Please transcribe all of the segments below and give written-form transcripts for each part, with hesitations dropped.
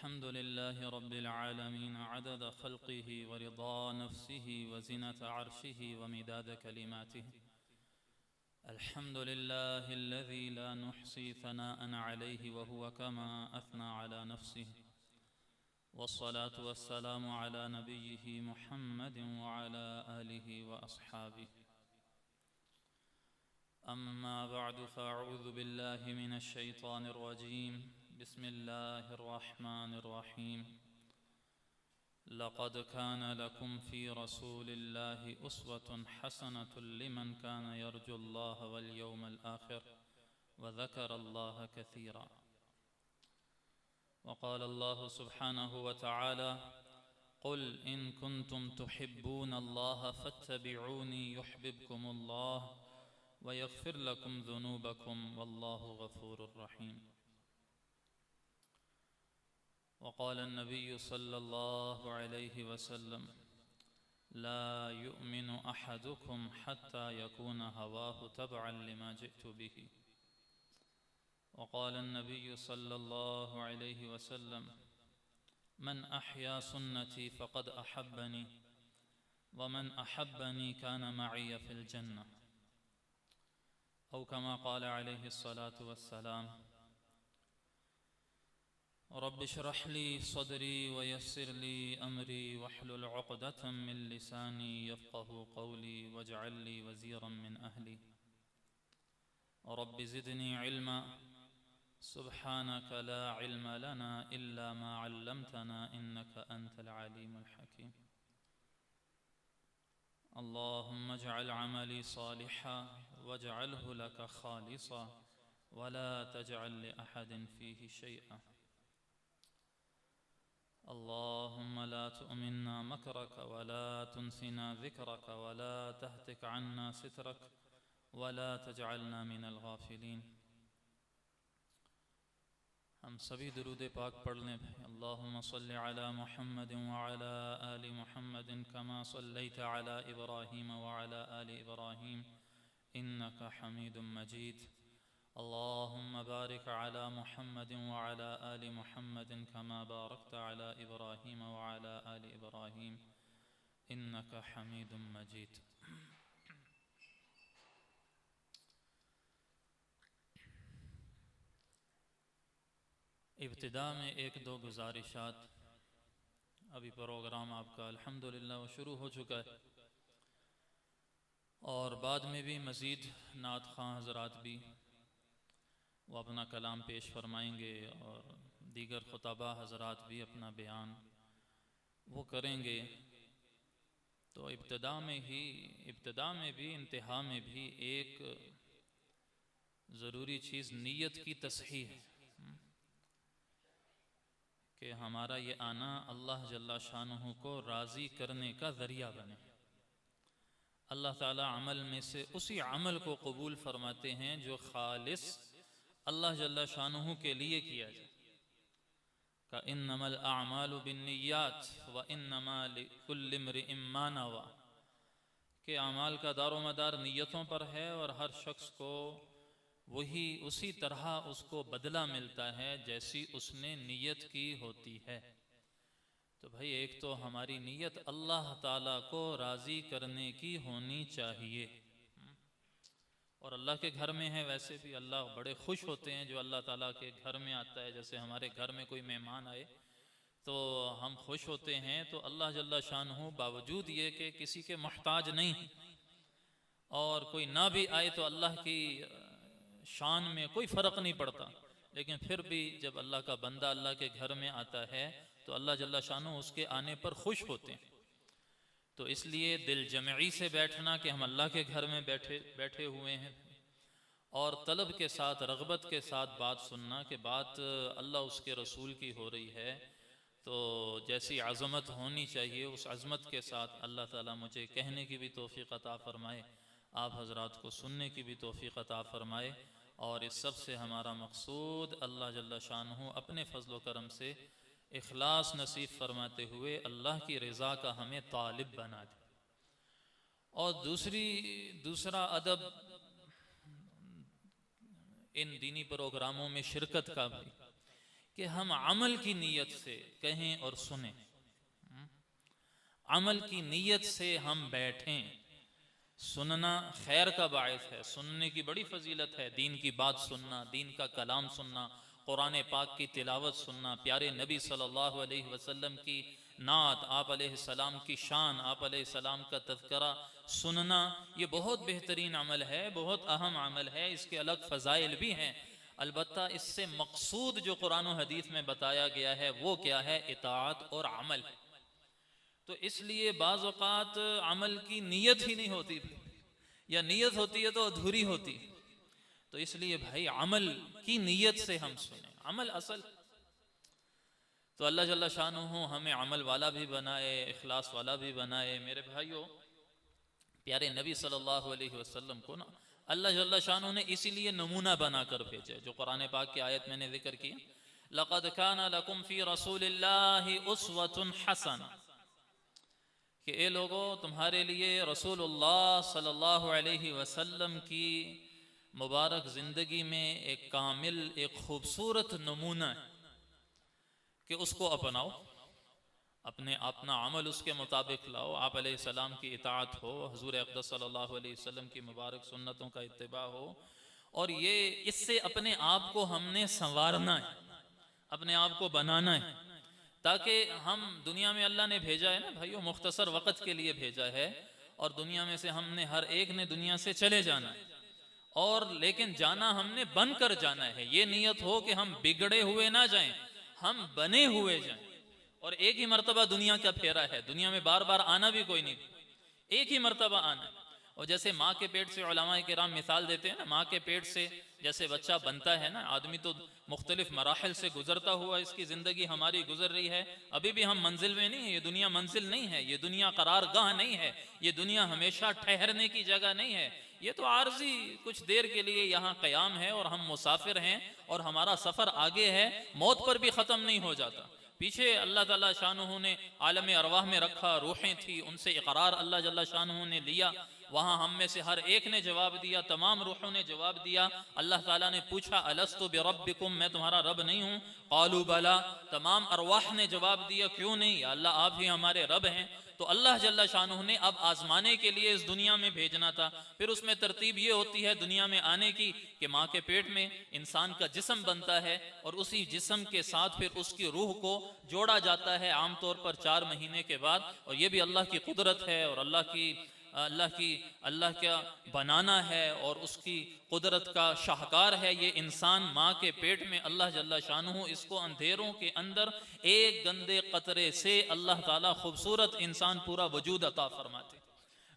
अल्हम्दुलिल्लाहि रब्बिल आलमीन अदद खल्क़िही व रिदा नफ्सिही व ज़ीनत अर्शिही व मिदाद कलिमातिही। अल्हम्दुलिल्लाहिल्लज़ी ला नुहसी सनाअन अलैहि व हुवा कमा अस्ना अला नफ्सिही। वस्सलातु वस्सलामु अला नबिय्यिही मुहम्मदिन व अला आलिहि व अस्हाबिही। अम्मा बअदु फ़अऊज़ु बिल्लाहि मिनश शैतानिर रजीम। बिस्मिल्लाहिर रहमानिर रहीम। लक़द कान लकुम फ़ी रसूलिल्लाहि उस्वतुन हसनतुन लिमन कान यर्जुल्लाह वल यौमल आखिर व ज़करल्लाह कसीरा। वक़ाल अल्लाहु सुब्हानहु व तआला क़ुल इन कुन्तुम तुहिब्बूनल्लाह फ़त्तबिऊनी युहब्बिबकुमुल्लाह व यग़फ़िर लकुम ज़ुनूबकुम वल्लाहु गफ़ूरुर रहीम। वक़ाल अन्नबिय्यु सल्लल्लाहु अलैहि वसल्लम ला युमिनु अहदुकुम हत्ता यकूना हवाहु तबअन लिमा जिअतु बिही। वक़ाल अन्नबिय्यु सल्लल्लाहु अलैहि वसल्लम मन अहया सुन्नती फ़क़द अहब्बनी व मन अहब्बनी कान मअय फ़िल जन्नह। औ कमा क़ाल अलैहिस्सलातु वस्सलाम रब्बि इश्रह ली सदरी व यस्सिर ली अमरी वहलुल उक़दतम मिन लिसानी यफ़क़हू क़ौली वजअल ली वज़ीरन मिन अहली। रब्बि ज़िदनी इल्मा सुब्हानक ला इल्म लना इल्ला मा अल्लमतना इन्नका अंतल अलीमुल हकीम। अल्लाहुम्मा अजअल अमली सालिहा वजअलहु लका खालिसा वला तजअल लिअहदिन फ़ीहि शैअन। अल्लाहुम्मा ला तुअमिन्ना मकरक वला तुनसिना ज़िक्रक वला तहतिक अन्ना सित्रक वला तजअलना मिनल गाफ़िलीन। हम सभी दुरूद पाक पढ़ लें। अल्लाहुम्मा सल्लि अला मुहम्मदिन व अला आलि मुहम्मदिन कमा सल्लैता अला इब्राहीम व अला आलि इब्राहीम इन्नका हमीदुम मजीद। अल्लाहुम्मा बारिक अला मुहम्मदिन व अला आलि मुहम्मदिन कमा बारकता अला इब्राहीम व अला आलि इब्राहीम इन्नका हमीदुम मजीद। इब्तिदा में एक दो गुजारिशात। अभी प्रोग्राम आपका अल्हम्दुलिल्लाह वो शुरू हो चुका है और बाद में भी मज़ीद नात ख़ां हज़रात भी वो अपना कलाम पेश फरमाएंगे और दीगर खुतबा हज़रात भी अपना बयान वो करेंगे। तो इब्तिदा में भी इंतहा में भी एक ज़रूरी चीज़ नीयत की तस्हीह है कि हमारा ये आना अल्लाह जल्ला शानुहु को राज़ी करने का ज़रिया बने। अल्लाह ताला अमल में से उसी अमल को कबूल फरमाते हैं जो खालिस अल्लाह जल्ला शानुहु के लिए किया जाए। का इन्नमल अअमालु बिन्नियात व इन्नमा लिकुल्लि इम्रिइन मा नवा के अमाल का दारोमदार नीयतों पर है और हर शख्स को वही उसी तरह उसको बदला मिलता है जैसी उसने नीयत की होती है। तो भाई एक तो हमारी नीयत अल्लाह ताला को राज़ी करने की होनी चाहिए और अल्लाह के घर में है। वैसे भी अल्लाह बड़े खुश होते हैं जो अल्लाह ताला के घर में आता है। जैसे हमारे घर में कोई मेहमान आए तो हम खुश होते हैं। तो अल्लाह जल्ला शानुहु बावजूद ये कि किसी के मोहताज नहीं और कोई ना भी आए तो अल्लाह की शान में कोई फ़र्क नहीं पड़ता, लेकिन फिर भी जब अल्लाह का बंदा अल्लाह के घर में आता है तो अल्लाह जल्ला शानुहु उसके आने पर खुश होते हैं। तो इसलिए दिल जमई से बैठना कि हम अल्लाह के घर में बैठे हुए हैं और तलब के साथ रग़बत के साथ बात सुनना कि बात अल्लाह उसके रसूल की हो रही है तो जैसी अज़मत होनी चाहिए उस अज़मत के साथ अल्लाह ताला मुझे कहने की भी तौफ़ीक़ अता फ़रमाए, आप हज़रात को सुनने की भी तौफ़ीक़ अता फ़रमाए। और इस सब से हमारा मकसूद अल्लाह जल्ला शानुहु अपने फ़ज़्ल व करम से इखलास नसीब फरमाते हुए अल्लाह की रज़ा का हमें तालिब बना दे। और दूसरा अदब इन दीनी प्रोग्रामों में शिरकत का भी कि हम अमल की नीयत से कहें और सुने, अमल की नीयत से हम बैठें। सुनना खैर का बायस है, सुनने की बड़ी फजीलत है। दीन की बात सुनना, दीन का कलाम सुनना, कुरान पाक की तिलावत सुनना, प्यारे नबी सल्लल्लाहु अलैहि वसल्लम की नात, आप अलैहिस्सलाम की शान, आप अलैहिस्सलाम का तज़किरा सुनना, ये बहुत बेहतरीन अमल है, बहुत अहम अमल है। इसके अलग फ़ज़ाइल भी हैं। अलबत्ता इससे मकसूद जो कुरान और हदीस में बताया गया है वो क्या है? इताअत और अमल। तो इसलिए बाज़ औक़ात अमल की नीयत ही नहीं होती, या नीयत होती है तो अधूरी होती। तो इसलिए भाई अमल की नीयत से हम सुने, अमल असल। तो अल्लाह जल्ला शानुहू हमें अमल वाला भी बनाए, इखलास वाला भी बनाए। मेरे भाइयों, प्यारे नबी सल्लल्लाहु अलैहि वसल्लम को ना अल्लाह जल्ला शानुहू ने इसीलिए नमूना बनाकर भेजा, जो कुरान पाक की आयत मैंने जिक्र की, लक़द काना लकुम फ़ी रसूलिल्लाहि उस्वतुन हसना, कि ए लोगों, तुम्हारे लिए रसूलुल्लाह सल्लल्लाहु अलैहि वसल्लम की मुबारक ज़िंदगी में एक कामिल, एक खूबसूरत नमूना है कि उसको अपनाओ, अपना अमल उसके मुताबिक लाओ, आप अलैहिस्सलाम की इताअत हो, हुज़ूर अक़दस सल्लल्लाहु अलैहि वसल्लम की मुबारक सुन्नतों का इत्तिबा हो। और ये इससे अपने आप को हमने संवारना है, अपने आप को बनाना है, ताकि हम दुनिया में अल्लाह ने भेजा है ना भाइयों, मुख्तसर वक़्त के लिए भेजा है, और दुनिया में से हमने हर एक ने दुनिया से चले जाना है, और लेकिन जाना हमने बन कर जाना है। ये नीयत हो कि हम बिगड़े हुए ना जाएं, हम बने हुए जाएं। और एक ही मर्तबा दुनिया का फेरा है, दुनिया में बार बार आना भी कोई नहीं, एक ही मर्तबा आना। और जैसे माँ के पेट से उलमाए किराम मिसाल देते हैं ना, माँ के पेट से जैसे बच्चा बनता है ना, आदमी तो मुख्तलिफ मराहिल से गुजरता हुआ इसकी ज़िंदगी हमारी गुजर रही है। अभी भी हम मंजिल में नहीं है, ये दुनिया मंजिल नहीं है, ये दुनिया करारगाह नहीं है, ये दुनिया हमेशा ठहरने की जगह नहीं है। ये तो आर्जी कुछ देर के लिए यहाँ क़याम है, और हम मुसाफिर हैं, और हमारा सफ़र आगे है, मौत पर भी ख़त्म नहीं हो जाता। पीछे अल्लाह ताला शानुहु ने आलम अरवाह में रखा, रूहें थी, उनसे इकरार अल्लाह जल्ला शानुहु ने लिया। वहाँ हम में से हर एक ने जवाब दिया, तमाम रूहों ने जवाब दिया। अल्लाह ताला ने पूछा, अलस्तु बिरब्बिकुम, मैं तुम्हारा रब नहीं हूँ? क़ालू बला, तमाम अरवाह ने जवाब दिया, क्यों नहीं, या अल्लाह आप ही हमारे रब हैं। तो अल्लाह जल्ला शानुहु ने अब आजमाने के लिए इस दुनिया में भेजना था। फिर उसमें तरतीब ये होती है दुनिया में आने की कि माँ के पेट में इंसान का जिस्म बनता है, और उसी जिस्म के साथ फिर उसकी रूह को जोड़ा जाता है, आमतौर पर 4 महीने के बाद। और ये भी अल्लाह की कुदरत है, और अल्लाह का बनाना है, और उसकी कुदरत का शाहकार है। ये इंसान माँ के पेट में अल्लाह जल्ला शानुहु इसको अंधेरों के अंदर एक गंदे कतरे से अल्लाह ताला खूबसूरत इंसान पूरा वजूद अता फरमाते।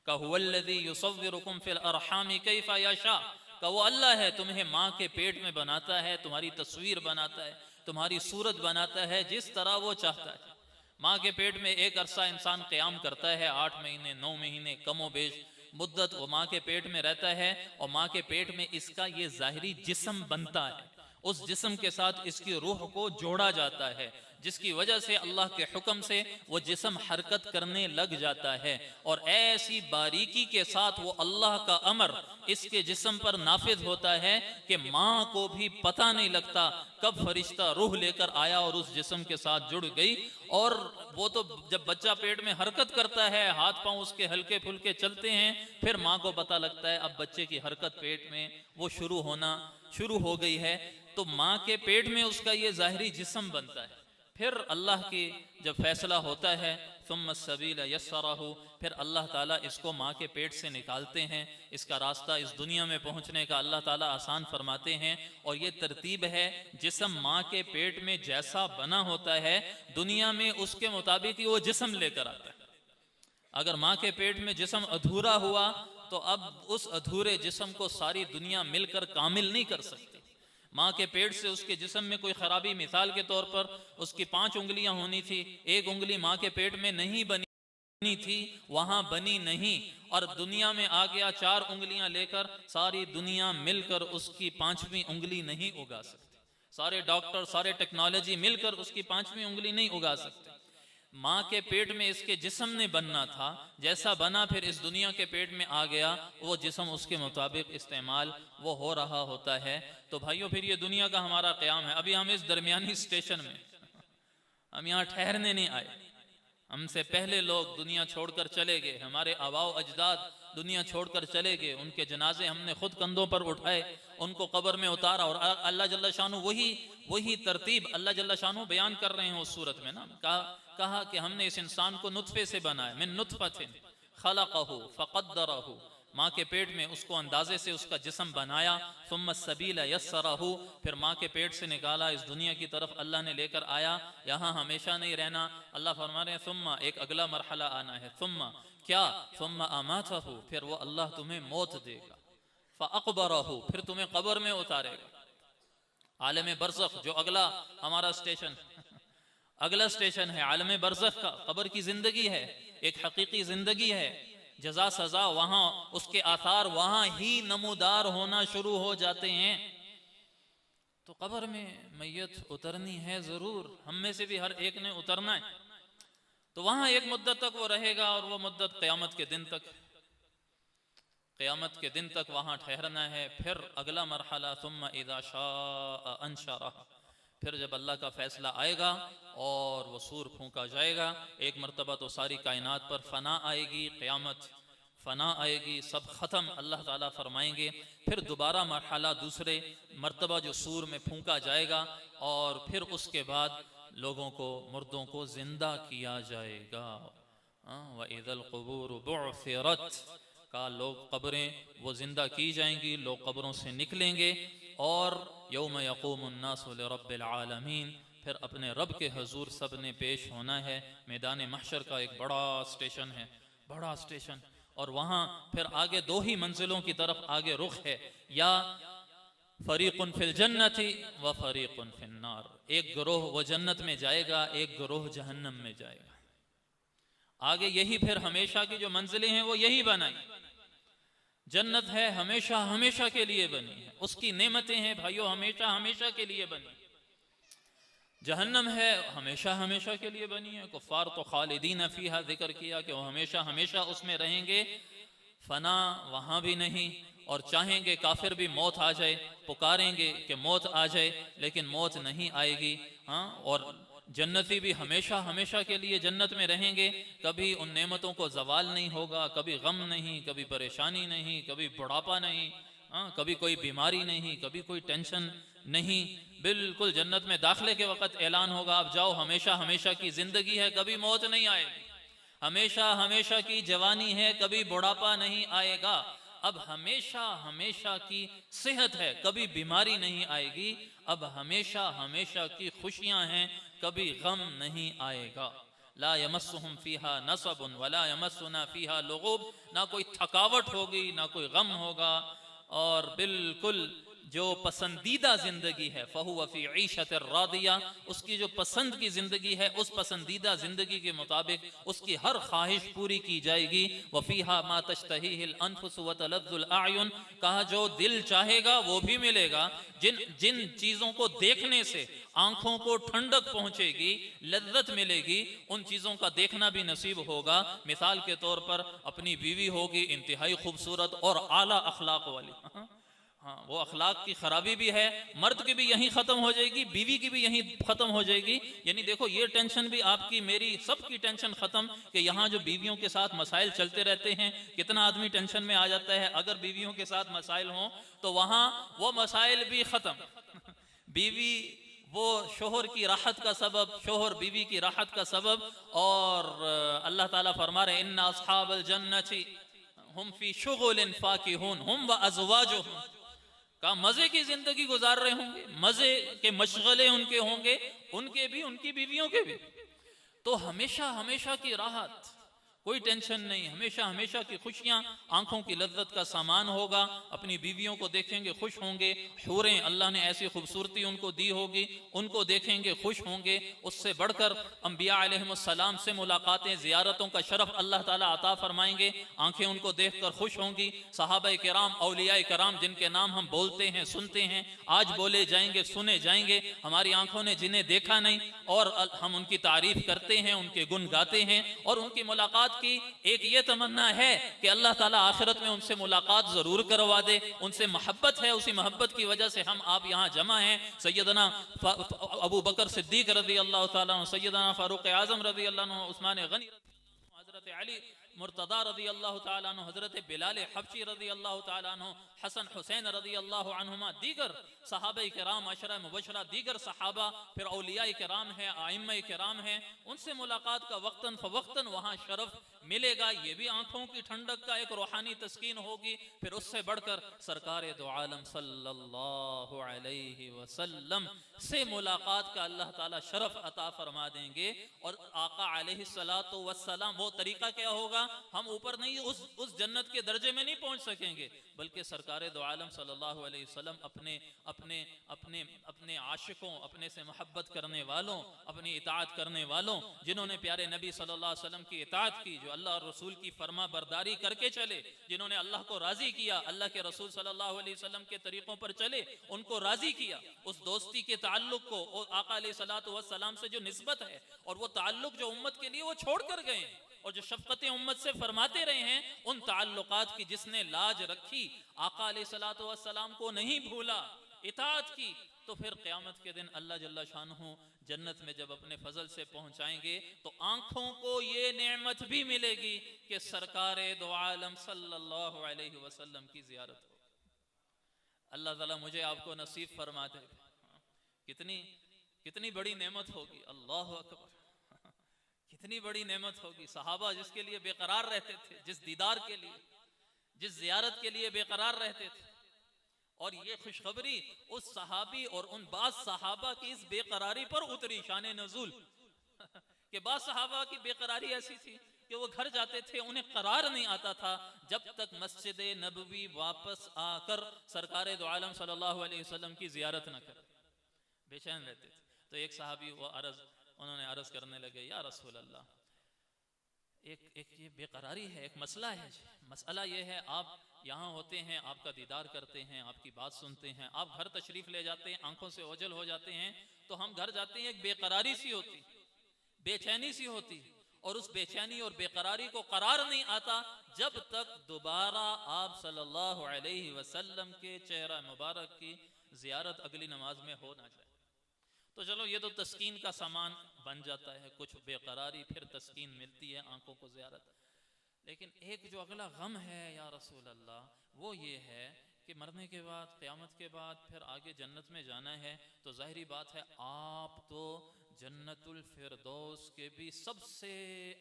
का हुवल्लज़ी युसव्विरुकुम फिल अरहामि कैफ़ा यशा, का वो अल्लाह है तुम्हें माँ के पेट में बनाता है, तुम्हारी तस्वीर बनाता है, तुम्हारी सूरत बनाता है जिस तरह वो चाहता है। माँ के पेट में एक अरसा इंसान क़याम करता है, 8 महीने 9 महीने कमो बेश मुद्दत वो माँ के पेट में रहता है, और माँ के पेट में इसका ये ज़ाहिरी जिस्म बनता है, उस जिस्म के साथ इसकी रूह को जोड़ा जाता है, जिसकी वजह से अल्लाह के हुक्म से वो जिस्म हरकत करने लग जाता है। और ऐसी बारीकी के साथ वो अल्लाह का अमर इसके जिस्म पर नाफिज होता है कि माँ को भी पता नहीं लगता कब फरिश्ता रूह लेकर आया और उस जिस्म के साथ जुड़ गई। और वो तो जब बच्चा पेट में हरकत करता है, हाथ पांव उसके हल्के फुल्के चलते हैं, फिर माँ को पता लगता है अब बच्चे की हरकत पेट में वो शुरू हो गई है। तो माँ के पेट में उसका ये ज़ाहिरी जिस्म बनता है। फिर अल्लाह की जब फैसला होता है, सुम्मा सबील यस्सरहु, फिर अल्लाह ताला इसको माँ के पेट से निकालते हैं, इसका रास्ता इस दुनिया में पहुँचने का अल्लाह ताला आसान फरमाते हैं। और ये तरतीब है, जिस्म माँ के पेट में जैसा बना होता है दुनिया में उसके मुताबिक ही वो जिस्म लेकर आता है। अगर माँ के पेट में जिस्म अधूरा हुआ तो अब उस अधूरे जिस्म को सारी दुनिया मिलकर कामिल नहीं कर सकती। माँ के पेट से उसके जिस्म में कोई खराबी, मिसाल के तौर पर उसकी 5 उंगलियां होनी थी, एक उंगली माँ के पेट में नहीं बनी थी, वहां बनी नहीं, और दुनिया में आ गया 4 उंगलियां लेकर, सारी दुनिया मिलकर उसकी 5वीं उंगली नहीं उगा सकती। सारे डॉक्टर, सारे टेक्नोलॉजी मिलकर उसकी 5वीं उंगली नहीं उगा सकते। माँ के पेट में इसके जिस्म ने बनना था, जैसा बना फिर इस दुनिया के पेट में आ गया, वो जिस्म उसके मुताबिक इस्तेमाल वो हो रहा होता है। तो भाइयों फिर ये दुनिया का हमारा क़याम है। अभी हम इस दरमियानी स्टेशन में, हम यहाँ ठहरने नहीं आए। हमसे पहले लोग दुनिया छोड़कर चले गए, हमारे आबाओ अजदाद दुनिया छोड़कर चले गए, उनके जनाजे हमने खुद कंधों पर उठाए, उनको कब्र में उतारा। और अल्लाह जल्ला शानू वही तरतीब अल्लाह जल्ला शानू बयान कर रहे हैं उस सूरत में ना। कहा कि हमने इस इंसान को नुत्फे से बनाया, मिन नुत्फतिन खलक़हु फ़क़द्दरहु, माँ के पेट में उसको अंदाजे से उसका जिस्म बनाया। सुम्मा सबीला यस्सरहु, फिर माँ के पेट से निकाला, इस दुनिया की तरफ अल्लाह ने लेकर आया। यहाँ हमेशा नहीं रहना, अल्लाह फरमा रहे हैं सुम्मा एक अगला मरहला आना है। सुम्मा क्या, सुम्मा अमातहु, फिर वो अल्लाह तुम्हें मौत देगा। फ़अक़बरहु, फिर तुम्हें कब्र में उतारेगा। आलम बरज़ख जो अगला हमारा स्टेशन अगला स्टेशन है आलम बरज़ख का, कब्र की जिंदगी है, एक हकीकी जिंदगी है। जजा सजा वहां, उसके आसार वहां ही नमूदार होना शुरू हो जाते हैं। तो कब्र में मैयत उतरनी है जरूर, हम में से भी हर एक ने उतरना है। तो वहां एक मुद्दत तक वो रहेगा, और वो मुद्दत क़यामत के दिन तक, क़यामत के दिन तक वहां ठहरना है। फिर अगला मरहला सुम्मा इज़ा शाअ अंशरह, फिर जब अल्लाह का फैसला आएगा और वो सूर फूंका जाएगा, एक मरतबा तो सारी कायनात पर फना आएगी, क़यामत फना आएगी, सब ख़त्म, अल्लाह ताला फरमाएंगे। फिर दोबारा मरहला दूसरे मरतबा जो सूर में फूंका जाएगा, और फिर उसके बाद लोगों को, मुर्दों को जिंदा किया जाएगा। व इज़ल क़ुबूर बुअसिरत का, लोग कब्रें वो जिंदा की जाएंगी, लोग कब्रों से निकलेंगे, और यौम यक़ूमुन्नासु लिरब्बिल आलमीन, फिर अपने रब के हजूर सब ने पेश होना है। मैदान महशर का एक बड़ा स्टेशन है, बड़ा स्टेशन, और वहाँ फिर आगे दो ही मंजिलों की तरफ आगे रुख है, या फरीकुन फिल जन्नति व फरीकुन फिन नार, एक गिरोह वो जन्नत में जाएगा, एक गिरोह जहन्नम में जाएगा। आगे यही फिर हमेशा की जो मंजिलें हैं वो यही बनाई। जन्नत है हमेशा हमेशा के लिए बनी है, उसकी नेमतें हैं भाइयों हमेशा हमेशा के लिए बनी। जहन्नम है हमेशा हमेशा के लिए बनी है। कुफ्फार तो खालिदीन फीहा जिक्र किया कि वो हमेशा हमेशा उसमें रहेंगे, फना वहां भी नहीं। और चाहेंगे काफिर भी मौत आ जाए, पुकारेंगे कि मौत आ जाए, लेकिन मौत नहीं आएगी। हाँ, और जन्नती भी हमेशा हमेशा के लिए जन्नत में रहेंगे, कभी उन नेमतों को जवाल नहीं होगा, कभी गम नहीं, कभी परेशानी नहीं, कभी बुढ़ापा नहीं, कभी कोई बीमारी नहीं, कभी कोई टेंशन नहीं। बिल्कुल जन्नत में दाखिले के वक्त ऐलान होगा, आप जाओ, हमेशा हमेशा की जिंदगी है, कभी मौत नहीं आएगी, हमेशा हमेशा की जवानी है, कभी बुढ़ापा नहीं आएगा। अब हमेशा हमेशा की सेहत है, कभी बीमारी नहीं आएगी। अब हमेशा हमेशा की खुशियां हैं, कभी गम नहीं आएगा। ला यमस्सुहुम फीहा नसबुन वला यमस्सुना फीहा लुगूब, ना कोई थकावट होगी, ना कोई गम होगा, और बिल्कुल जो पसंदीदा जिंदगी है, फहुव फी ईशतिर रादिया, उसकी जो पसंद की जिंदगी है, उस पसंदीदा जिंदगी के मुताबिक उसकी हर ख्वाहिश पूरी की जाएगी। वफीहा मा तश्तहीहिल अनफुस व तलद्दुल आयुन, कहा जो दिल चाहेगा वो भी मिलेगा। जिन जिन चीजों को देखने से आंखों को ठंडक पहुंचेगी, लज्जत मिलेगी, उन चीजों का देखना भी नसीब होगा। मिसाल के तौर पर अपनी बीवी होगी इंतहाई खूबसूरत और आला अखलाक वाली। हाँ, वो अखलाक की खराबी भी है, मर्द की भी यहीं खत्म हो जाएगी, बीवी की भी यहीं खत्म हो जाएगी। यानी देखो ये टेंशन भी आपकी मेरी सबकी टेंशन खत्म, कि यहाँ जो बीवियों के साथ मसाइल चलते रहते हैं, कितना आदमी टेंशन में आ जाता है। अगर बीवियों के साथ मसाइल हों तो वहाँ वो मसाइल भी खत्म। बीवी वो शोहर की राहत का सबब, शोहर बीवी की राहत का सबब। और अल्लाह ताला फरमा रहे इन्ना अस्हाबल जन्नति हुम फी शुगुलिन फाकिहून हुम व अज़वाजुहुम, का मजे की जिंदगी गुजार रहे होंगे, मजे के मशगले उनके होंगे, उनके भी, उनकी बीवियों के भी। तो हमेशा हमेशा की राहत, कोई टेंशन नहीं, हमेशा हमेशा की खुशियां, आंखों की लज्जत का सामान होगा। अपनी बीवियों को देखेंगे खुश होंगे, हूरें अल्लाह ने ऐसी खूबसूरती उनको दी होगी, उनको देखेंगे खुश होंगे। उससे बढ़कर अंबिया अलैहिमुस्सलाम से मुलाकातें, ज़ियारतों का शरफ अल्लाह ताला अता फरमाएंगे, आंखें उनको देखकर खुश होंगी। सहाबा किराम, औलिया किराम जिनके नाम हम बोलते हैं, सुनते हैं, आज बोले जाएंगे, सुने जाएंगे, हमारी आंखों ने जिन्हें देखा नहीं और हम उनकी तारीफ करते हैं, उनके गुण गाते हैं और उनकी मुलाकात की एक ये तमन्ना है कि अल्लाह ताला आखिरत में उनसे मुलाकात जरूर करवा दे। उनसे मोहब्बत है, उसी मोहब्बत की वजह से हम आप यहाँ जमा हैं। सैयदना अबू बकर सिद्दीक रज़ी अल्लाह ताला अन्हु, सैयदना फारूक आज़म रज़ी अल्लाह अन्हु, उस्मान गनी, हज़रत अली मुर्तदा रज़ी अल्लाह ताला अन्हु, हज़रत बिलाल हबशी रज़ी अल्लाह ताला अन्हु, हसन हुसैन रज़ी अल्लाह अन्हुमा, दीगर सहाबा किराम, अशरा मुबशरा, दीगर सहाबा, फिर औलिया किराम है, आइम्मा किराम है, उनसे मुलाकात का वक्तन फ़वक्तन वहाँ शरफ मिलेगा। ये भी आंखों की ठंडक का एक रूहानी तस्कीन होगी। फिर उससे बढ़कर सरकार दो आलम सल्लल्लाहु अलैहि वसल्लम से मुलाकात का अल्लाह ताला शरफ अता फरमा देंगे। और आका अलैहिस्सलातु वस्सलाम, वो तरीका क्या होगा, हम ऊपर नहीं उस जन्नत के दर्जे में नहीं पहुंच सकेंगे, बल्कि सरकार दो आलम सल्लल्लाहु अलैहि वसल्लम अपने अपने अपने अपने आशिकों, अपने से मोहब्बत करने वालों, अपनी इताअत करने वालों, जिन्होंने प्यारे नबी सल्लल्लाहु अलैहि वसल्लम की इताअत की, जो अल्लाह और रसूल की फरमा बरदारी करके चले, जिन्होंने अल्लाह को राजी किया, अल्लाह के रसूल सल्लल्लाहु अलैहि वसल्लम के तरीकों पर चले, उनको राजी किया, उस दोस्ती के ताल्लुक को और आका अलैहिस्सलातु वस्सलाम से जो निस्बत है और वो ताल्लुक जो उम्मत के लिए वो छोड़ कर गए और जो शफ़क़त उम्मत से फरमाते रहे हैं, उन ताल्लुकात की जिसने लाज रखी, आका अलैहिस्सलातु वस्सलाम को नहीं भूला, इताअत की, तो फिर क़यामत के दिन अल्लाह जल्ला शानुहु जन्नत में जब अपने फजल से पहुंचाएंगे तो आंखों को ये नेमत भी मिलेगी कि सरकार दो आलम सल्लल्लाहु अलैहि वसल्लम की ज़ियारत हो। अल्लाह ताला मुझे आपको नसीब फरमा दे। कितनी कितनी बड़ी नेमत होगी, अल्लाह अकबर, कितनी बड़ी नेमत होगी। सहाबा जिसके लिए बेकरार रहते थे, जिस दीदार के लिए, जिस ज़ियारत के लिए बेकरार रहते थे, और ये खुशखबरी उस सहाबी और उन बास सहाबा की इस बेकरारी पर उतरी, शान नज़ूल कि बास सहाबा की बेकरारी ऐसी थी कि वो घर जाते थे, उन्हें करार नहीं आता था जब तक मस्जिद नबवी वापस आकर सरकार दो आलम सल्लल्लाहु अलैहि वसल्लम की ज़ियारत न कर, बेचैन रहते थे। तो एक सहाबी उन्होंने अर्ज़ करने लगे, या रसूल अल्लाह, एक ये बेकरारी है, एक मसला है। मसला ये है, आप यहाँ होते हैं, आपका दीदार करते हैं, आपकी बात सुनते हैं, आप घर तशरीफ़ ले जाते हैं, आंखों से ओझल हो जाते हैं, तो हम घर जाते हैं, एक बेकरारी सी होती, बेचैनी सी होती, और उस बेचैनी और बेकरारी को करार नहीं आता जब तक दोबारा आप सल्लल्लाहु अलैहि वसल्लम के चेहरा मुबारक की ज़ियारत अगली नमाज में हो ना जाए। तो चलो, ये तो तस्कीन का सामान बन जाता है, कुछ बेकरारी, फिर तस्कीन मिलती है, आंखों को ज़ियारत। लेकिन एक जो अगला गम है या रसूल अल्लाह, वो ये है कि मरने के बाद, क़यामत के बाद फिर आगे जन्नत में जाना है, तो ज़ाहिरी बात है आप तो जन्नतुल फिरदौस के भी सबसे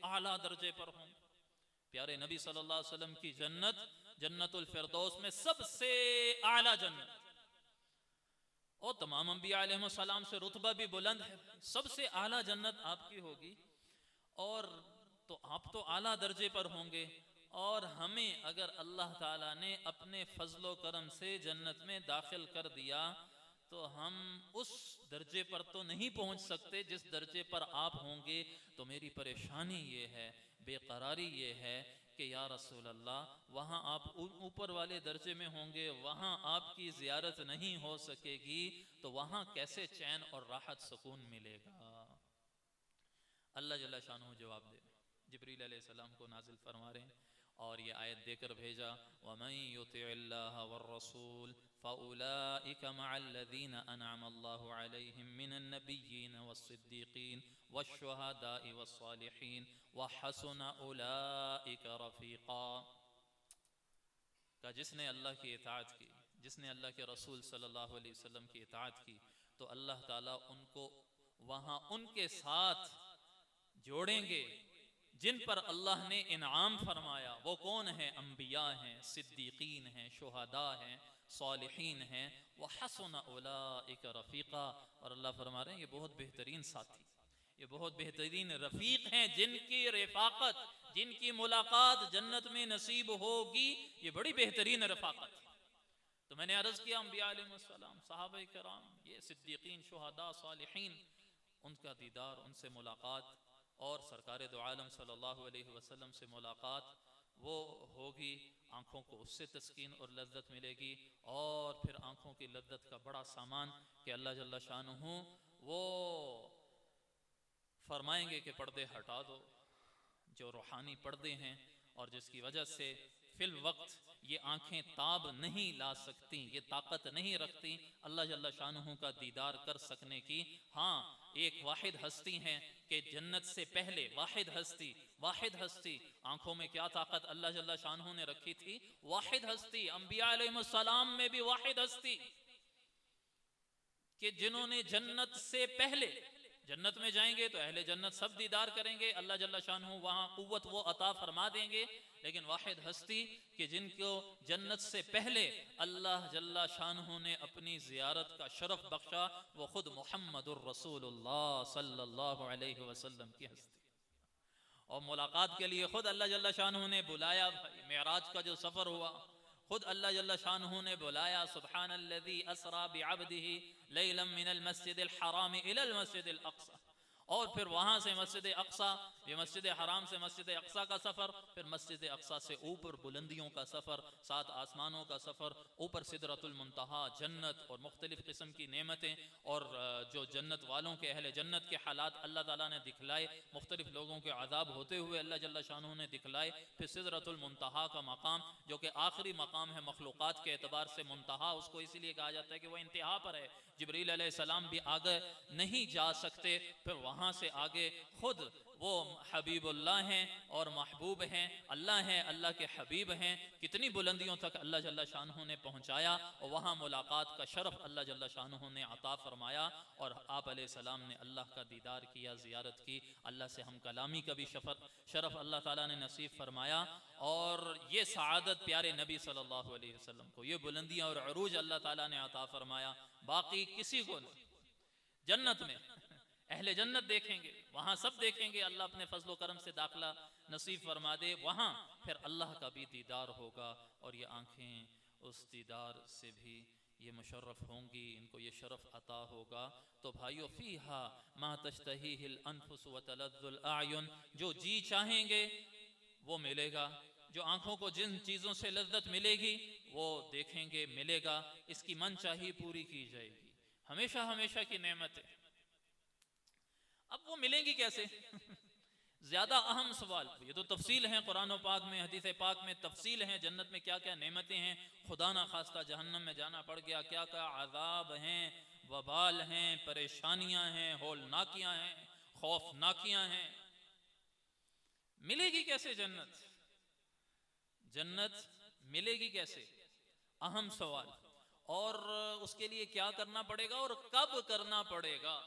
आला दर्जे पर हों। प्यारे नबी सल्लल्लाहु अलैहि वसल्लम की जन्नत, जन्नतुल फिरदौस में सबसे आला जन्नत, और तमाम अंबिया अलैहिस्सलाम से रुतबा भी बुलंद है, सबसे आला जन्नत आपकी होगी। और तो आप तो आला दर्जे पर होंगे, और हमें अगर अल्लाह ताला ने अपने फजलो करम से जन्नत में दाखिल कर दिया, तो हम उस दर्जे पर तो नहीं पहुंच सकते जिस दर्जे पर आप होंगे। तो मेरी परेशानी ये है, बेकरारी ये है कि या रसूल अल्लाह, वहाँ आप ऊपर वाले दर्जे में होंगे, वहाँ आपकी ज़ियारत नहीं हो सकेगी, तो वहाँ कैसे चैन और राहत सुकून मिलेगा। अल्लाह जल्ला शानुहु जवाब दे, जिब्रील अलैहिस्सलाम को नाजिल फरमा रहे हैं और ये आयत देकर भेजा, वमन युतिइल्लाह वर्रसूल फउलाइका मअल्लज़ीना अनअमल्लाहु अलैहिम मिनन नबिय्यीन वस्सिद्दीक़ीन वश्शुहदाई वस्सालिहीन वहसुन उलाइका रफ़ीक़ा। का जिसने अल्लाह की इताअत की, जिसने अल्लाह के रसूल सल्लल्लाहु अलैहि वसल्लम की इताअत की, तो अल्लाह ताला उनको वहाँ उनके साथ जोड़ेंगे जिन पर अल्लाह ने इनाम फरमाया। वो कौन है? अंबिया हैं, सिद्दीकीन हैं, शुहदा हैं, सालिहीन हैं। व हसुन उलाइका रफ़ीक़ा, और अल्लाह फरमा रहे हैं ये बहुत बेहतरीन साथी, ये बहुत बेहतरीन रफ़ीक हैं, जिनकी रिफ़ाक़त, जिनकी मुलाकात जन्नत में नसीब होगी, ये बड़ी बेहतरीन रफ़ाक़त है। तो मैंने अर्ज़ किया अंबिया अलैहिस्सलाम, सहाबा किराम, ये सिद्दीक़ीन, शुहदा, सालिहीन, उनका दीदार, उनसे मुलाकात और सरकार दो आलम सल्लल्लाहु अलैहि वसल्लम से मुलाकात वो होगी, आँखों को उससे तस्कीन और लज्जत मिलेगी। और फिर आँखों की लज्जत का बड़ा सामान कि अल्लाह जल्ला शानुहु वो फरमाएंगे कि पर्दे हटा दो, जो रूहानी पर्दे हैं और जिसकी वजह से फिल वक्त ये आँखें ताब नहीं ला सकती, ये ताकत नहीं रखती अल्लाह जल्ला शानुहु का दीदार कर सकने की। हाँ, एक वाहिद हस्ती हैं कि जन्नत से पहले वाहिद हस्ती आँखों में क्या ताकत अल्लाह जल्ला शानुहु ने रखी थी, वाहिद हस्ती, अंबिया अलैहिस्सलाम में भी वाहिद हस्ती कि जिन्होंने जन्नत से पहले, जन्नत में जाएंगे तो अहले जन्नत सब दीदार करेंगे, अल्लाह जल्ला शानुहु वहाँ कुव्वत वो अता फरमा देंगे। लेकिन वाहिद हस्ती कि जिनको जन्नत से पहले अल्लाह जल्ला शानुहु ने अपनी ज़ियारत का शरफ बख्शा, वो खुद मुहम्मदुर रसूलुल्लाह सल्लल्लाहु अलैहि वसल्लम की हस्ती। और मुलाकात के लिए खुद अल्लाह जल्ला शानुहु ने बुलाया। भाई मेराज का जो सफ़र हुआ, खुद अल्लाह जल्ला शानुहु ने बुलाया, सुब्हानल्लज़ी असरा बिअब्दिही लैलन मिनल मस्जिदिल हराम इलल मस्जिदिल अक़सा। और फिर वहाँ से मस्जिद अक़सा, ये मस्जिद हराम से मस्जिद अक़सा का सफ़र, फिर मस्जिद अक़सा से ऊपर बुलंदियों का सफ़र, 7 आसमानों का सफ़र, ऊपर सिदरतुल मुंतहा, जन्नत और मुख्तलिफ़ किस्म की नेमतें और जो जन्नत वालों के अहले जन्नत के हालात अल्लाह ताला ने दिखलाए, मुख्तलिफ़ लोगों के अज़ाब होते हुए अल्लाह जल्ला शानुहु ने दिखलाए। फिर सिदरतुल मुंतहा का मकाम, जो कि आखिरी मकाम है मखलूक़ात के एतबार से, मुंतहा उसको इसीलिए कहा जाता है कि वह इंतहा पर है, जिब्रील अलैहिस्सलाम भी आगे नहीं जा सकते। फिर वहाँ से आगे खुद वो हबीबुल्लाह हैं और महबूब हैं, अल्लाह हैं, अल्लाह के हबीब हैं। कितनी बुलंदियों तक अल्लाह जल्ला शानुहु ने पहुँचाया और वहाँ मुलाकात का शरफ अल्लाह जल्ला शानुहु ने अता फरमाया। और आप अलैहिस्सलाम ने अल्लाह का दीदार किया, ज़ियारत की, अल्लाह से हम कलामी का भी शरफ अल्लाह ताला ने नसीब फरमाया। और ये सआदत प्यारे नबी सल्लल्लाहु अलैहि वसल्लम को, ये बुलंदियाँ और अरूज अल्लाह ताला ने अता फरमाया, बाकी किसी को नहीं। जन्नत में अहले जन्नत देखेंगे, वहाँ सब देखेंगे, अल्लाह अपने फजलो करम से दाखिला नसीब फरमा दे। वहाँ फिर अल्लाह का भी दीदार होगा और ये आँखें उस दीदार से भी ये मुशर्रफ होंगी, इनको ये शरफ अता होगा। तो भाइयों, फ़ीहा मा तश्तहीहिल अनफुस व तलद्दुल आयुन, जो जी चाहेंगे वो मिलेगा, जो आँखों को जिन चीज़ों से लज्जत मिलेगी वो देखेंगे, मिलेगा, इसकी मन चाही पूरी की जाएगी, हमेशा हमेशा की नेमत है। अब वो मिलेंगी कैसे? ज्यादा अहम सवाल, ये तो तफसील है कुरान पाक में, हदीस पाक में तफसील है, जन्नत में क्या क्या नेमतें हैं, खुदा ना खास्ता जहन्नम में जाना पड़ गया, क्या क्या आज़ाब हैं, वबाल हैं, परेशानियां हैं, होलनाकियां हैं, खौफनाकियां हैं। मिलेगी कैसे जन्नत? जन्नत मिलेगी कैसे? अहम सवाल। और उसके लिए क्या करना पड़ेगा और कब करना पड़ेगा?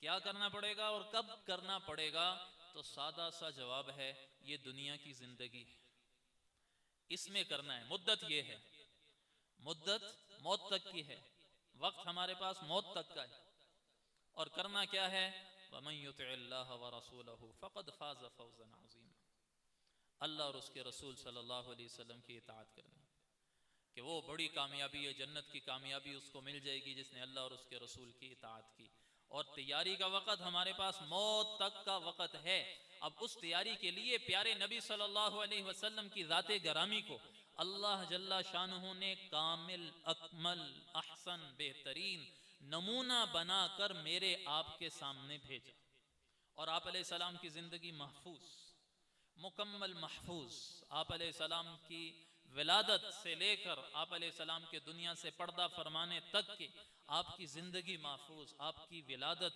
क्या करना पड़ेगा और कब करना पड़ेगा? तो सादा सा जवाब है, ये दुनिया की जिंदगी है, इसमें करना है। मुद्दत ये है, मुद्दत मौत तक की है, वक्त हमारे पास मौत तक का है। और करना क्या है? वमन युतिइल्लाह व रसूलहु फ़क़द फ़ाज़ फ़ौज़न अज़ीमा, अल्लाह और उसके रसूल सल्लल्लाहु अलैहि वसल्लम की इताअत करनी, कि वो बड़ी कामयाबी है, जन्नत की कामयाबी उसको मिल जाएगी जिसने अल्लाह और उसके रसूल की इताअत की। और तैयारी का वक़्त हमारे पास मौत तक का वक़्त है। अब उस तैयारी के लिए प्यारे नबी सल्लल्लाहु अलैहि वसल्लम की ज़ाते गरामी को अल्लाह जल्ला शानुहु ने कामिल, अकमल, अहसन, बेहतरीन नमूना बनाकर मेरे आपके सामने भेजा। और आप अलैहिस्सलाम की ज़िंदगी महफूज, मुकम्मल महफूज, आप अलैहिस्सलाम की विलादत से लेकर आप अलैहिस्सलाम के दुनिया से पर्दा फरमाने तक की आपकी ज़िंदगी महफूज, आपकी विलादत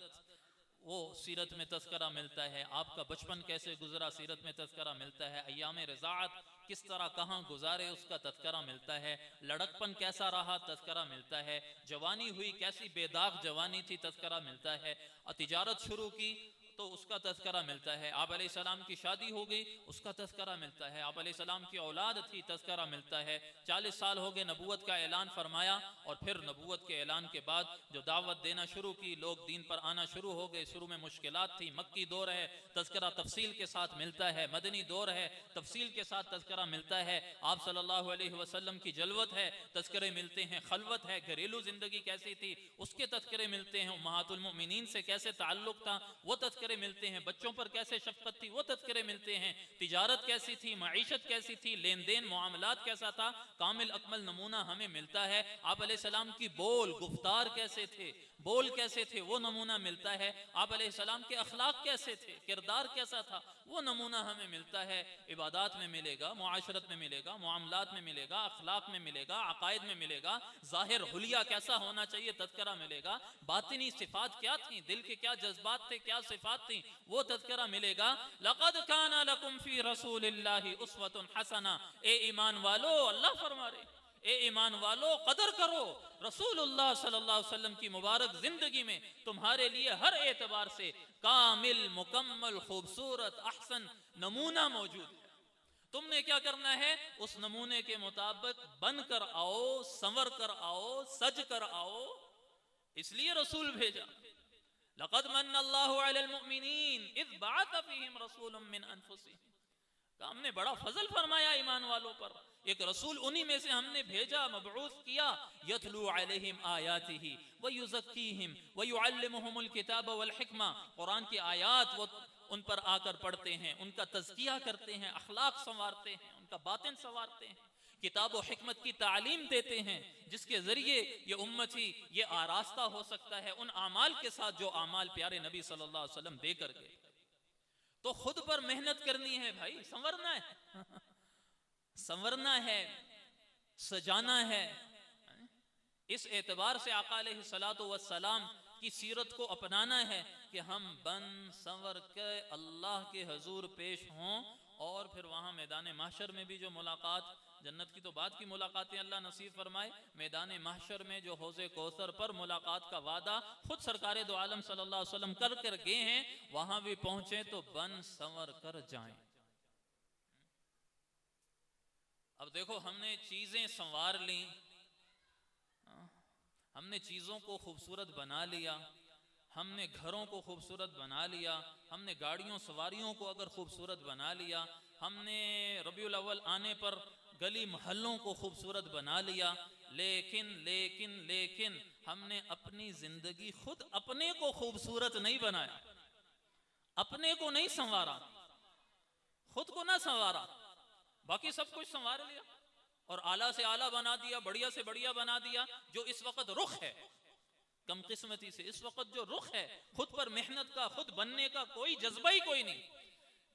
वो सीरत में तज़करा मिलता है, आपका बचपन कैसे गुजरा सीरत में तज़करा मिलता है, अय्याम रज़ाअत किस तरह कहाँ गुजारे उसका तज़करा मिलता है, लड़कपन कैसा रहा तज़करा मिलता है, जवानी हुई कैसी बेदाग जवानी थी तज़करा मिलता है, तिजारत शुरू की तो उसका तज़किरा मिलता है। आप अलैहिस्सलाम की शादी हो गई, उसका तज़किरा मिलता है। आप अलैहिस्सलाम की औलाद थी, तज़किरा मिलता है। 40 साल हो गए, नबूवत का ऐलान फरमाया, और फिर नबूवत के ऐलान के बाद जो दावत देना शुरू की, लोग दीन पर आना शुरू हो गए। शुरू में मुश्किलात थी, मक्की दौर है, तज़किरा तफसील के साथ मिलता है। मदनी दौर है, तफसील के साथ तज़किरा मिलता है। आप सल्लल्लाहु अलैहि वसल्लम की जलवत है, तज़किरे मिलते हैं। खलवत है, घरेलू जिंदगी कैसी थी, उसके तज़किरे मिलते हैं। उम्महातुल मोमिनीन से कैसे ताल्लुक था, वो तज़किरे मिलते हैं। बच्चों पर कैसे शफ़क़त थी, वो तज़किरे मिलते हैं। तिजारत कैसी थी, मईशत कैसी थी, लेन देन मामलात कैसा था, कामिल अकमल नमूना हमें मिलता है। आप अलैहिस्सलाम की बोल गुफ्तार कैसे थे, बोल कैसे थे, वो नमूना मिलता है। आप अलैहिस्सलाम के अखलाक कैसे थे, किरदार कैसा था, वो नमूना हमें मिलता है। इबादात में मिलेगा, मुआशरत में मिलेगा, मामलात में मिलेगा, अखलाक में मिलेगा, अकायद में मिलेगा। ज़ाहिर हुलिया कैसा होना चाहिए, तज़किरा मिलेगा। बातिनी सिफात क्या थी, दिल के क्या जज्बात थे, क्या सिफात थी, वो तज़किरा मिलेगा। लक़द काना लकुम फ़ी रसूलिल्लाहि उस्वतुन हसना। ए ईमान वालो, अल्लाह फरमा रहे, ए ईमान वालो, कदर करो रसूलुल्लाह सल्लल्लाहु अलैहि वसल्लम की मुबारक जिंदगी में तुम्हारे लिए हर एतबार से कामिल, मुकम्मल, खूबसूरत, अहसन नमूना मौजूद है। तुमने क्या करना है, उस नमूने के मुताबिक बन कर आओ, संवर कर आओ, सज कर आओ। इसलिए रसूल भेजा। लक़द मन्नल्लाहु अलल मुमिनीन इज़ बअथ फ़ीहिम रसूलन मिन अनफुसिहिम। हमने बड़ा फजल फरमाया ईमान वालों पर, एक रसूल उन्हीं में से हमने भेजा, मबऊस किया। यतलू अलैहिम आयातिही व युज़क्कीहिम व युअल्लिमुहुमुल किताब वल हिकमा। कुरान की आयात वो उन पर आकर पढ़ते हैं, उनका तज़किया करते हैं, अखलाक संवारते हैं, उनका बातिन संवारते हैं, किताब और हिकमत की तालीम देते हैं, जिसके जरिए ये उम्मती ये आरास्ता हो सकता है उन आमाल के साथ जो आमाल प्यारे नबी सल्लल्लाहु अलैहि वसल्लम दे करके। तो खुद पर मेहनत करनी है भाई, संवरना है संवरना है, सजाना है। इस एतबार से आका अलैहिस्सलातु वस्सलाम की सीरत को अपनाना है कि हम बन संवर के अल्लाह के हजूर पेश हों, और फिर वहाँ मैदान महशर में भी जो मुलाकात, जन्नत की तो बात की मुलाकातें अल्लाह नसीब फरमाए, मैदान महशर में जो हौज़े कौसर पर मुलाकात का वादा खुद सरकारे दो आलम सल्लल्लाहु अलैहि वसल्लम कर कर गए हैं, वहाँ भी पहुँचे तो बन संवर कर जाएं। अब देखो, हमने चीज़ें संवार ली, हमने चीज़ों को खूबसूरत बना लिया, हमने घरों को खूबसूरत बना लिया, हमने गाड़ियों सवारियों को अगर खूबसूरत बना लिया, हमने रबीउल अव्वल आने पर गली मोहल्लों को खूबसूरत बना लिया, लेकिन लेकिन लेकिन हमने अपनी जिंदगी खुद अपने को खूबसूरत नहीं बनाया, अपने को नहीं संवारा, खुद को ना संवारा, बाकी सब कुछ संवार लिया और आला से आला बना दिया, बढ़िया से बढ़िया बना दिया। जो इस वक्त रुख है, कम किस्मती से इस वक्त जो रुख है, खुद पर मेहनत का, खुद बनने का कोई जज्बा ही कोई नहीं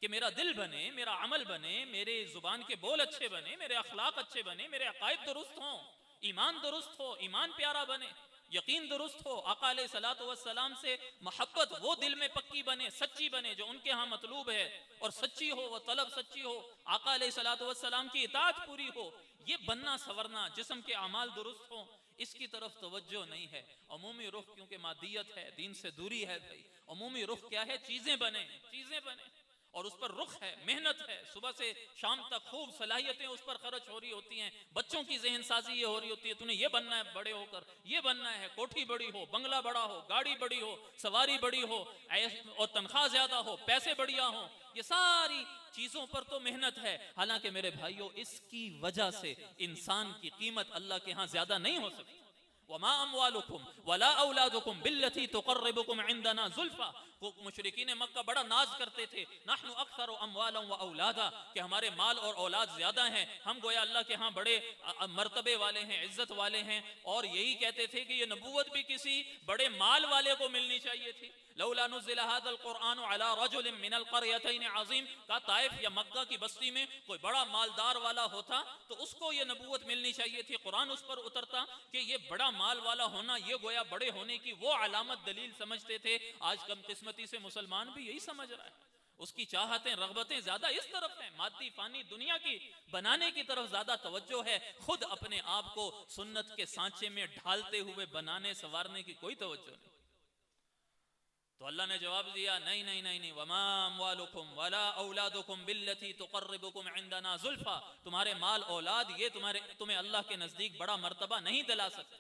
कि मेरा दिल बने, मेरा अमल बने, मेरे जुबान के बोल अच्छे बने, मेरे अखलाक अच्छे बने, मेरे अकायद दुरुस्त हों, ईमान दुरुस्त हो, ईमान प्यारा बने, यकीन दुरुस्त हो, आका अलैहिस्सलातु वस्सलाम से मोहब्बत वो दिल में पक्की बने, सच्ची बने, जो उनके यहाँ मतलूब है, और सच्ची हो, वो तलब सच्ची हो, आका अलैहिस्सलातु वस्सलाम की इताअत पूरी हो। ये बनना सवरना, जिस्म के अमाल दुरुस्त हो, इसकी तरफ तवज्जो नहीं है। अमूमी रुख क्योंकि मादियत है, दीन से दूरी है भाई। अमूमी रुख क्या है, चीज़ें बने, चीज़ें बने, और उस पर रुख है, मेहनत है, सुबह से शाम तक खूब सलाहियतें उस पर खर्च हो रही होती हैं। बच्चों की जहन साजी ये हो रही होती है, तूने ये बनना है बड़े होकर, ये बनना है, कोठी बड़ी हो, बंगला बड़ा हो, गाड़ी बड़ी हो, सवारी बड़ी हो, और तनख्वाह ज्यादा हो, पैसे बढ़िया हो। ये सारी चीजों पर तो मेहनत है, हालांकि मेरे भाइयों इसकी वजह से इंसान की कीमत अल्लाह के यहाँ ज्यादा नहीं हो सकती। वमा अमवालुकुम वला औलादुकुम बिल्लती तुक़र्रिबुकुम इंदना ज़ुल्फ़ा। वो मुशरिकीन मक्का बड़ा नाज करते थे, नहनु अक्सर अमवालन व औलादा, कि हमारे माल और औलाद ज्यादा हैं, हम गोया अल्लाह के यहाँ बड़े मर्तबे वाले हैं, इज्जत वाले हैं। और यही कहते थे कि ये नबूवत भी किसी बड़े माल वाले को मिलनी चाहिए थी। लौला नुज़िला हाज़ल क़ुरआन अला रजुलिन मिनल क़रयतैन अज़ीम, का ताइफ या मक्का की बस्ती में कोई बड़ा मालदार वाला होता तो उसको ये नबूवत मिलनी चाहिए थी, कुरान उस पर उतरता कि ये बड़ा माल वाला होना, ये गोया बड़े होने की वो अलामत दलील समझते थे। आज कम किस्मती से मुसलमान भी यही समझ रहा है, उसकी चाहतें रग़बतें ज्यादा इस तरफ हैं, मादी फानी दुनिया की बनाने की तरफ ज्यादा तवज्जो है। खुद अपने आप को सुन्नत के सांचे में ढालते हुए बनाने संवारने की कोई तवज्जो नहीं। तो अल्लाह ने जवाब दिया, नहीं नहीं नहीं नहीं, वमा अम्वालुकुम वला औलादुकुम बिल्लती तुक़र्रिबुकुम इंदना ज़ुल्फ़ा, तुम्हारे माल औलाद ये तुम्हें अल्लाह के नज़दीक बड़ा मर्तबा नहीं दिला सकते,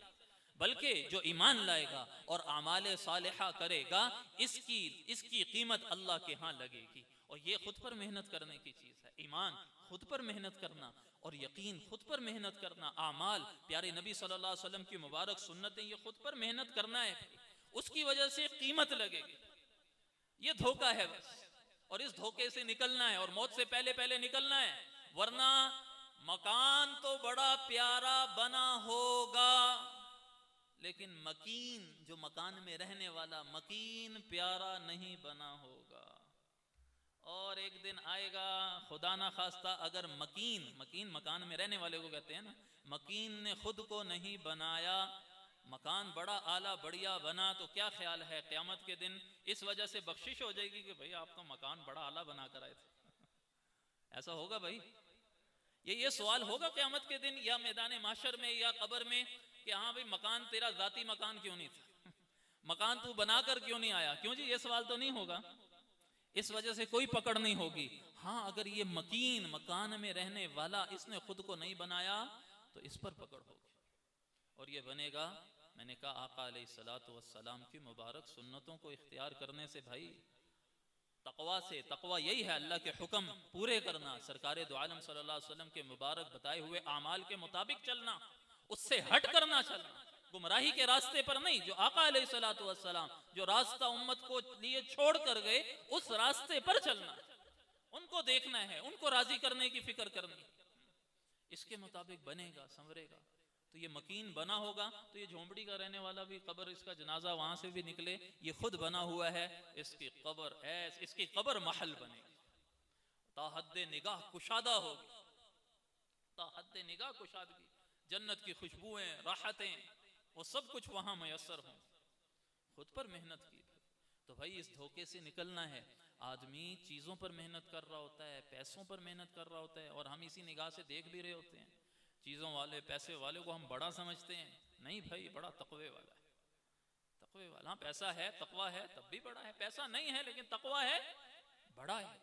बल्कि जो ईमान लाएगा और आमाल सालिहा करेगा इसकी कीमत अल्लाह के यहाँ लगेगी। और ये खुद पर मेहनत करने की चीज़ है। ईमान खुद पर मेहनत करना और यकीन खुद पर मेहनत करना, आमाल प्यारे नबी सल्लल्लाहु अलैहि वसल्लम की मुबारक सुन्नतें, ये खुद पर मेहनत करना है, उसकी वजह से कीमत लगेगी। ये धोखा है बस, और इस धोखे से निकलना है और मौत से पहले पहले निकलना है, वरना मकान तो बड़ा प्यारा बना होगा लेकिन मकीन, जो मकान में रहने वाला मकीन प्यारा नहीं बना होगा। और एक दिन आएगा, खुदा ना खास्ता, अगर मकीन मकान में रहने वाले को कहते हैं ना, मकीन ने खुद को नहीं बनाया, मकान बड़ा आला बढ़िया बना, तो क्या ख्याल है क़यामत के दिन इस वजह से बख्शिश हो जाएगी कि भाई आप तो मकान बड़ा आला बना कर आए थे। ऐसा होगा भाई? ये सवाल होगा क़यामत के दिन, या मैदान माशर में या कब्र में, कि हाँ भाई मकान तेरा जाती मकान क्यों नहीं था, मकान तू बनाकर क्यों नहीं आया? क्यों जी, ये सवाल तो नहीं होगा। इस वजह से कोई पकड़ नहीं होगी। हाँ, अगर ये मकान में रहने वाला इसने खुद को नहीं बनाया तो इस पर पकड़ होगी, और ये बनेगा। मैंने कहा आका अलैहिस्सलातु वस्सलाम की मुबारक सुन्नतों को इख्तियार करने से भाई, तकवा से, तकवा यही है अल्लाह के हुक्म पूरे करना, सरकारे दो आलम सल्लल्लाहु अलैहि वसल्लम के मुबारक बताए हुए आमाल के मुताबिक चलना, उससे हट करना चलना, गुमराही के रास्ते पर नहीं। जो आका अलैहिस्सलातु वस्सलाम जो रास्ता उम्मत को लिए छोड़ कर गए, उस रास्ते पर चलना, उनको देखना है, उनको राजी करने की फिक्र करनी, इसके मुताबिक बनेगा, संवरेगा। तो ये मकीन बना होगा तो ये झोंपड़ी का रहने वाला भी, कब्र इसका जनाजा वहां से भी निकले, ये खुद बना हुआ है, इसकी कब्र महल बनेगी, ताहद्दे निगाह कुशादा होगी, ताहद्दे निगाह कुशादगी, जन्नत की खुशबुएं, राहतें, वो सब कुछ वहां मयसर हों, खुद पर मेहनत की। तो भाई इस धोखे से निकलना है। आदमी चीज़ों पर मेहनत कर रहा होता है, पैसों पर मेहनत कर रहा होता है, और हम इसी निगाह से देख भी रहे होते हैं। चीज़ों वाले, पैसे वाले को हम बड़ा समझते हैं, नहीं भाई, बड़ा तकवे वाला है, तकवे वाला। हाँ, पैसा है, तकवा है, तब भी बड़ा है। पैसा नहीं है लेकिन तकवा है, बड़ा है,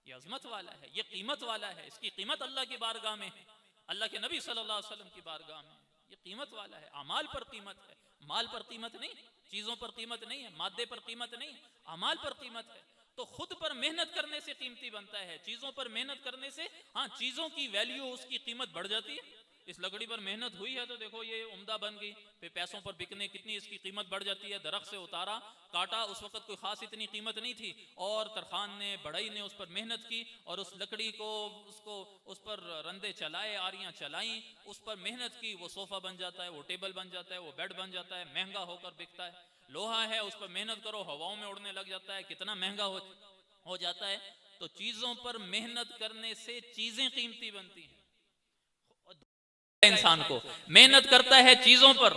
ये अजमत वाला है, ये कीमत वाला है, इसकी कीमत अल्लाह की बारगाह में है, अल्लाह के नबी सल्लल्लाहु अलैहि वसल्लम की बारगाह में ये कीमत वाला है। अमाल पर कीमत है, माल पर कीमत नहीं, चीज़ों पर कीमत नहीं है, मादे पर कीमत नहीं, अमाल पर कीमत है। तो खुद पर मेहनत करने से कीमती बनता है, चीज़ों पर मेहनत करने से, हाँ, चीज़ों की वैल्यू, उसकी कीमत बढ़ जाती है। इस लकड़ी पर मेहनत हुई है तो देखो ये उम्दा बन गई, फिर पैसों पर बिकने कितनी इसकी कीमत बढ़ जाती है। दरख्त से उतारा, काटा, उस वक्त कोई खास इतनी कीमत नहीं थी, और तरखान ने, बढ़ई ने उस पर मेहनत की, और उस लकड़ी को, उस पर रंदे चलाए, आरियां चलाई, उस पर मेहनत की, वो सोफा बन जाता है, वो टेबल बन जाता है, वो बेड बन जाता है, महंगा होकर बिकता है। लोहा है, उस पर मेहनत करो, हवाओं में उड़ने लग जाता है, कितना महंगा हो जाता है। तो चीजों पर मेहनत करने से चीजें कीमती बनती हैं। इंसान को मेहनत करता है चीजों पर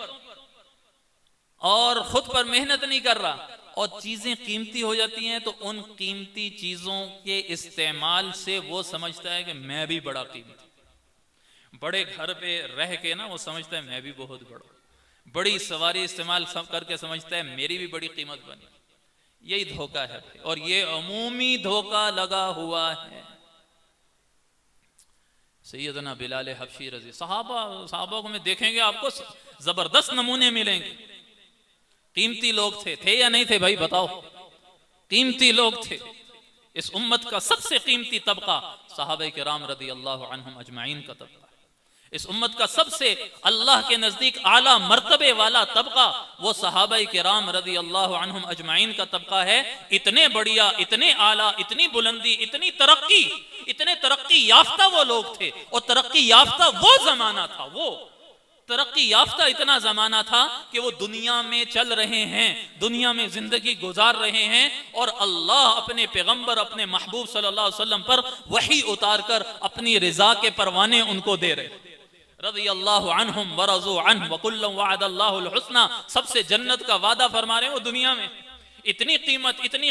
और खुद पर मेहनत नहीं कर रहा, और चीजें कीमती हो जाती हैं, तो उन कीमती चीजों के इस्तेमाल से वो समझता है कि मैं भी बड़ा कीमती। बड़े घर पे रह के ना वो समझता है मैं भी बहुत बड़ा, बड़ी सवारी इस्तेमाल करके समझता है मेरी भी बड़ी कीमत बनी। यही धोखा है, और ये अमूमी धोखा लगा हुआ है। सैयदना बिलाल हबशी रज़ी, सहाबा को में देखेंगे आपको जबरदस्त नमूने मिलेंगे। कीमती लोग थे या नहीं थे भाई बताओ? कीमती लोग थे। इस उम्मत का सबसे कीमती तबका सहाबा किराम रज़ी अल्लाह अन्हुम अजमाइन का तबका। इस उम्मत का सबसे अल्लाह के नजदीक आला मर्तबे वाला तबका वो सहाबा किराम रज़ी अल्लाह अन्हुम अजमाइन का तबका है। इतने बढ़िया, इतने आला, इतनी बुलंदी, इतने तरक्की याफ्ता वो लोग थे, और तरक्की याफ्ता वो जमाना था, वो तरक्की याफ्ता इतना जमाना था कि वो दुनिया में चल रहे हैं, दुनिया में जिंदगी गुजार रहे हैं, और अल्लाह अपने पैगंबर, अपने महबूब सल्लल्लाहु अलैहि वसल्लम पर वही उतार कर अपनी रिजा के परवाने उनको दे रहे। रज़ी अल्लाहु अन्हुम व रज़ू अन्हु व कुल्लुम वअदल्लाहुल हुस्ना, सबसे जन्नत का वादा फरमा रहे हैं वो दुनिया में। इतनी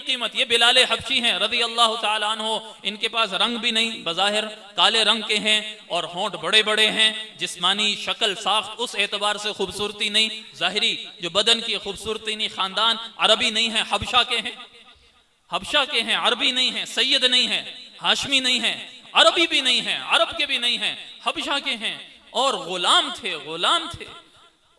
कीमत। ये बिलाल हबशी हैं रज़ी अल्लाह ताला अन्हो, इनके पास रंग भी नहीं, बज़ाहिर काले रंग के हैं और होंठ बड़े बड़े हैं, जिस्मानी शक्ल साख्त उस एतबार से खूबसूरती नहीं, ज़ाहिरी जो बदन की खूबसूरती नहीं, खानदान अरबी नहीं है, हबशा के हैं, अरबी नहीं है, सैयद नहीं है, हाशमी नहीं है, अरबी भी नहीं है, अरब के भी नहीं है, हबशा के हैं और गुलाम थे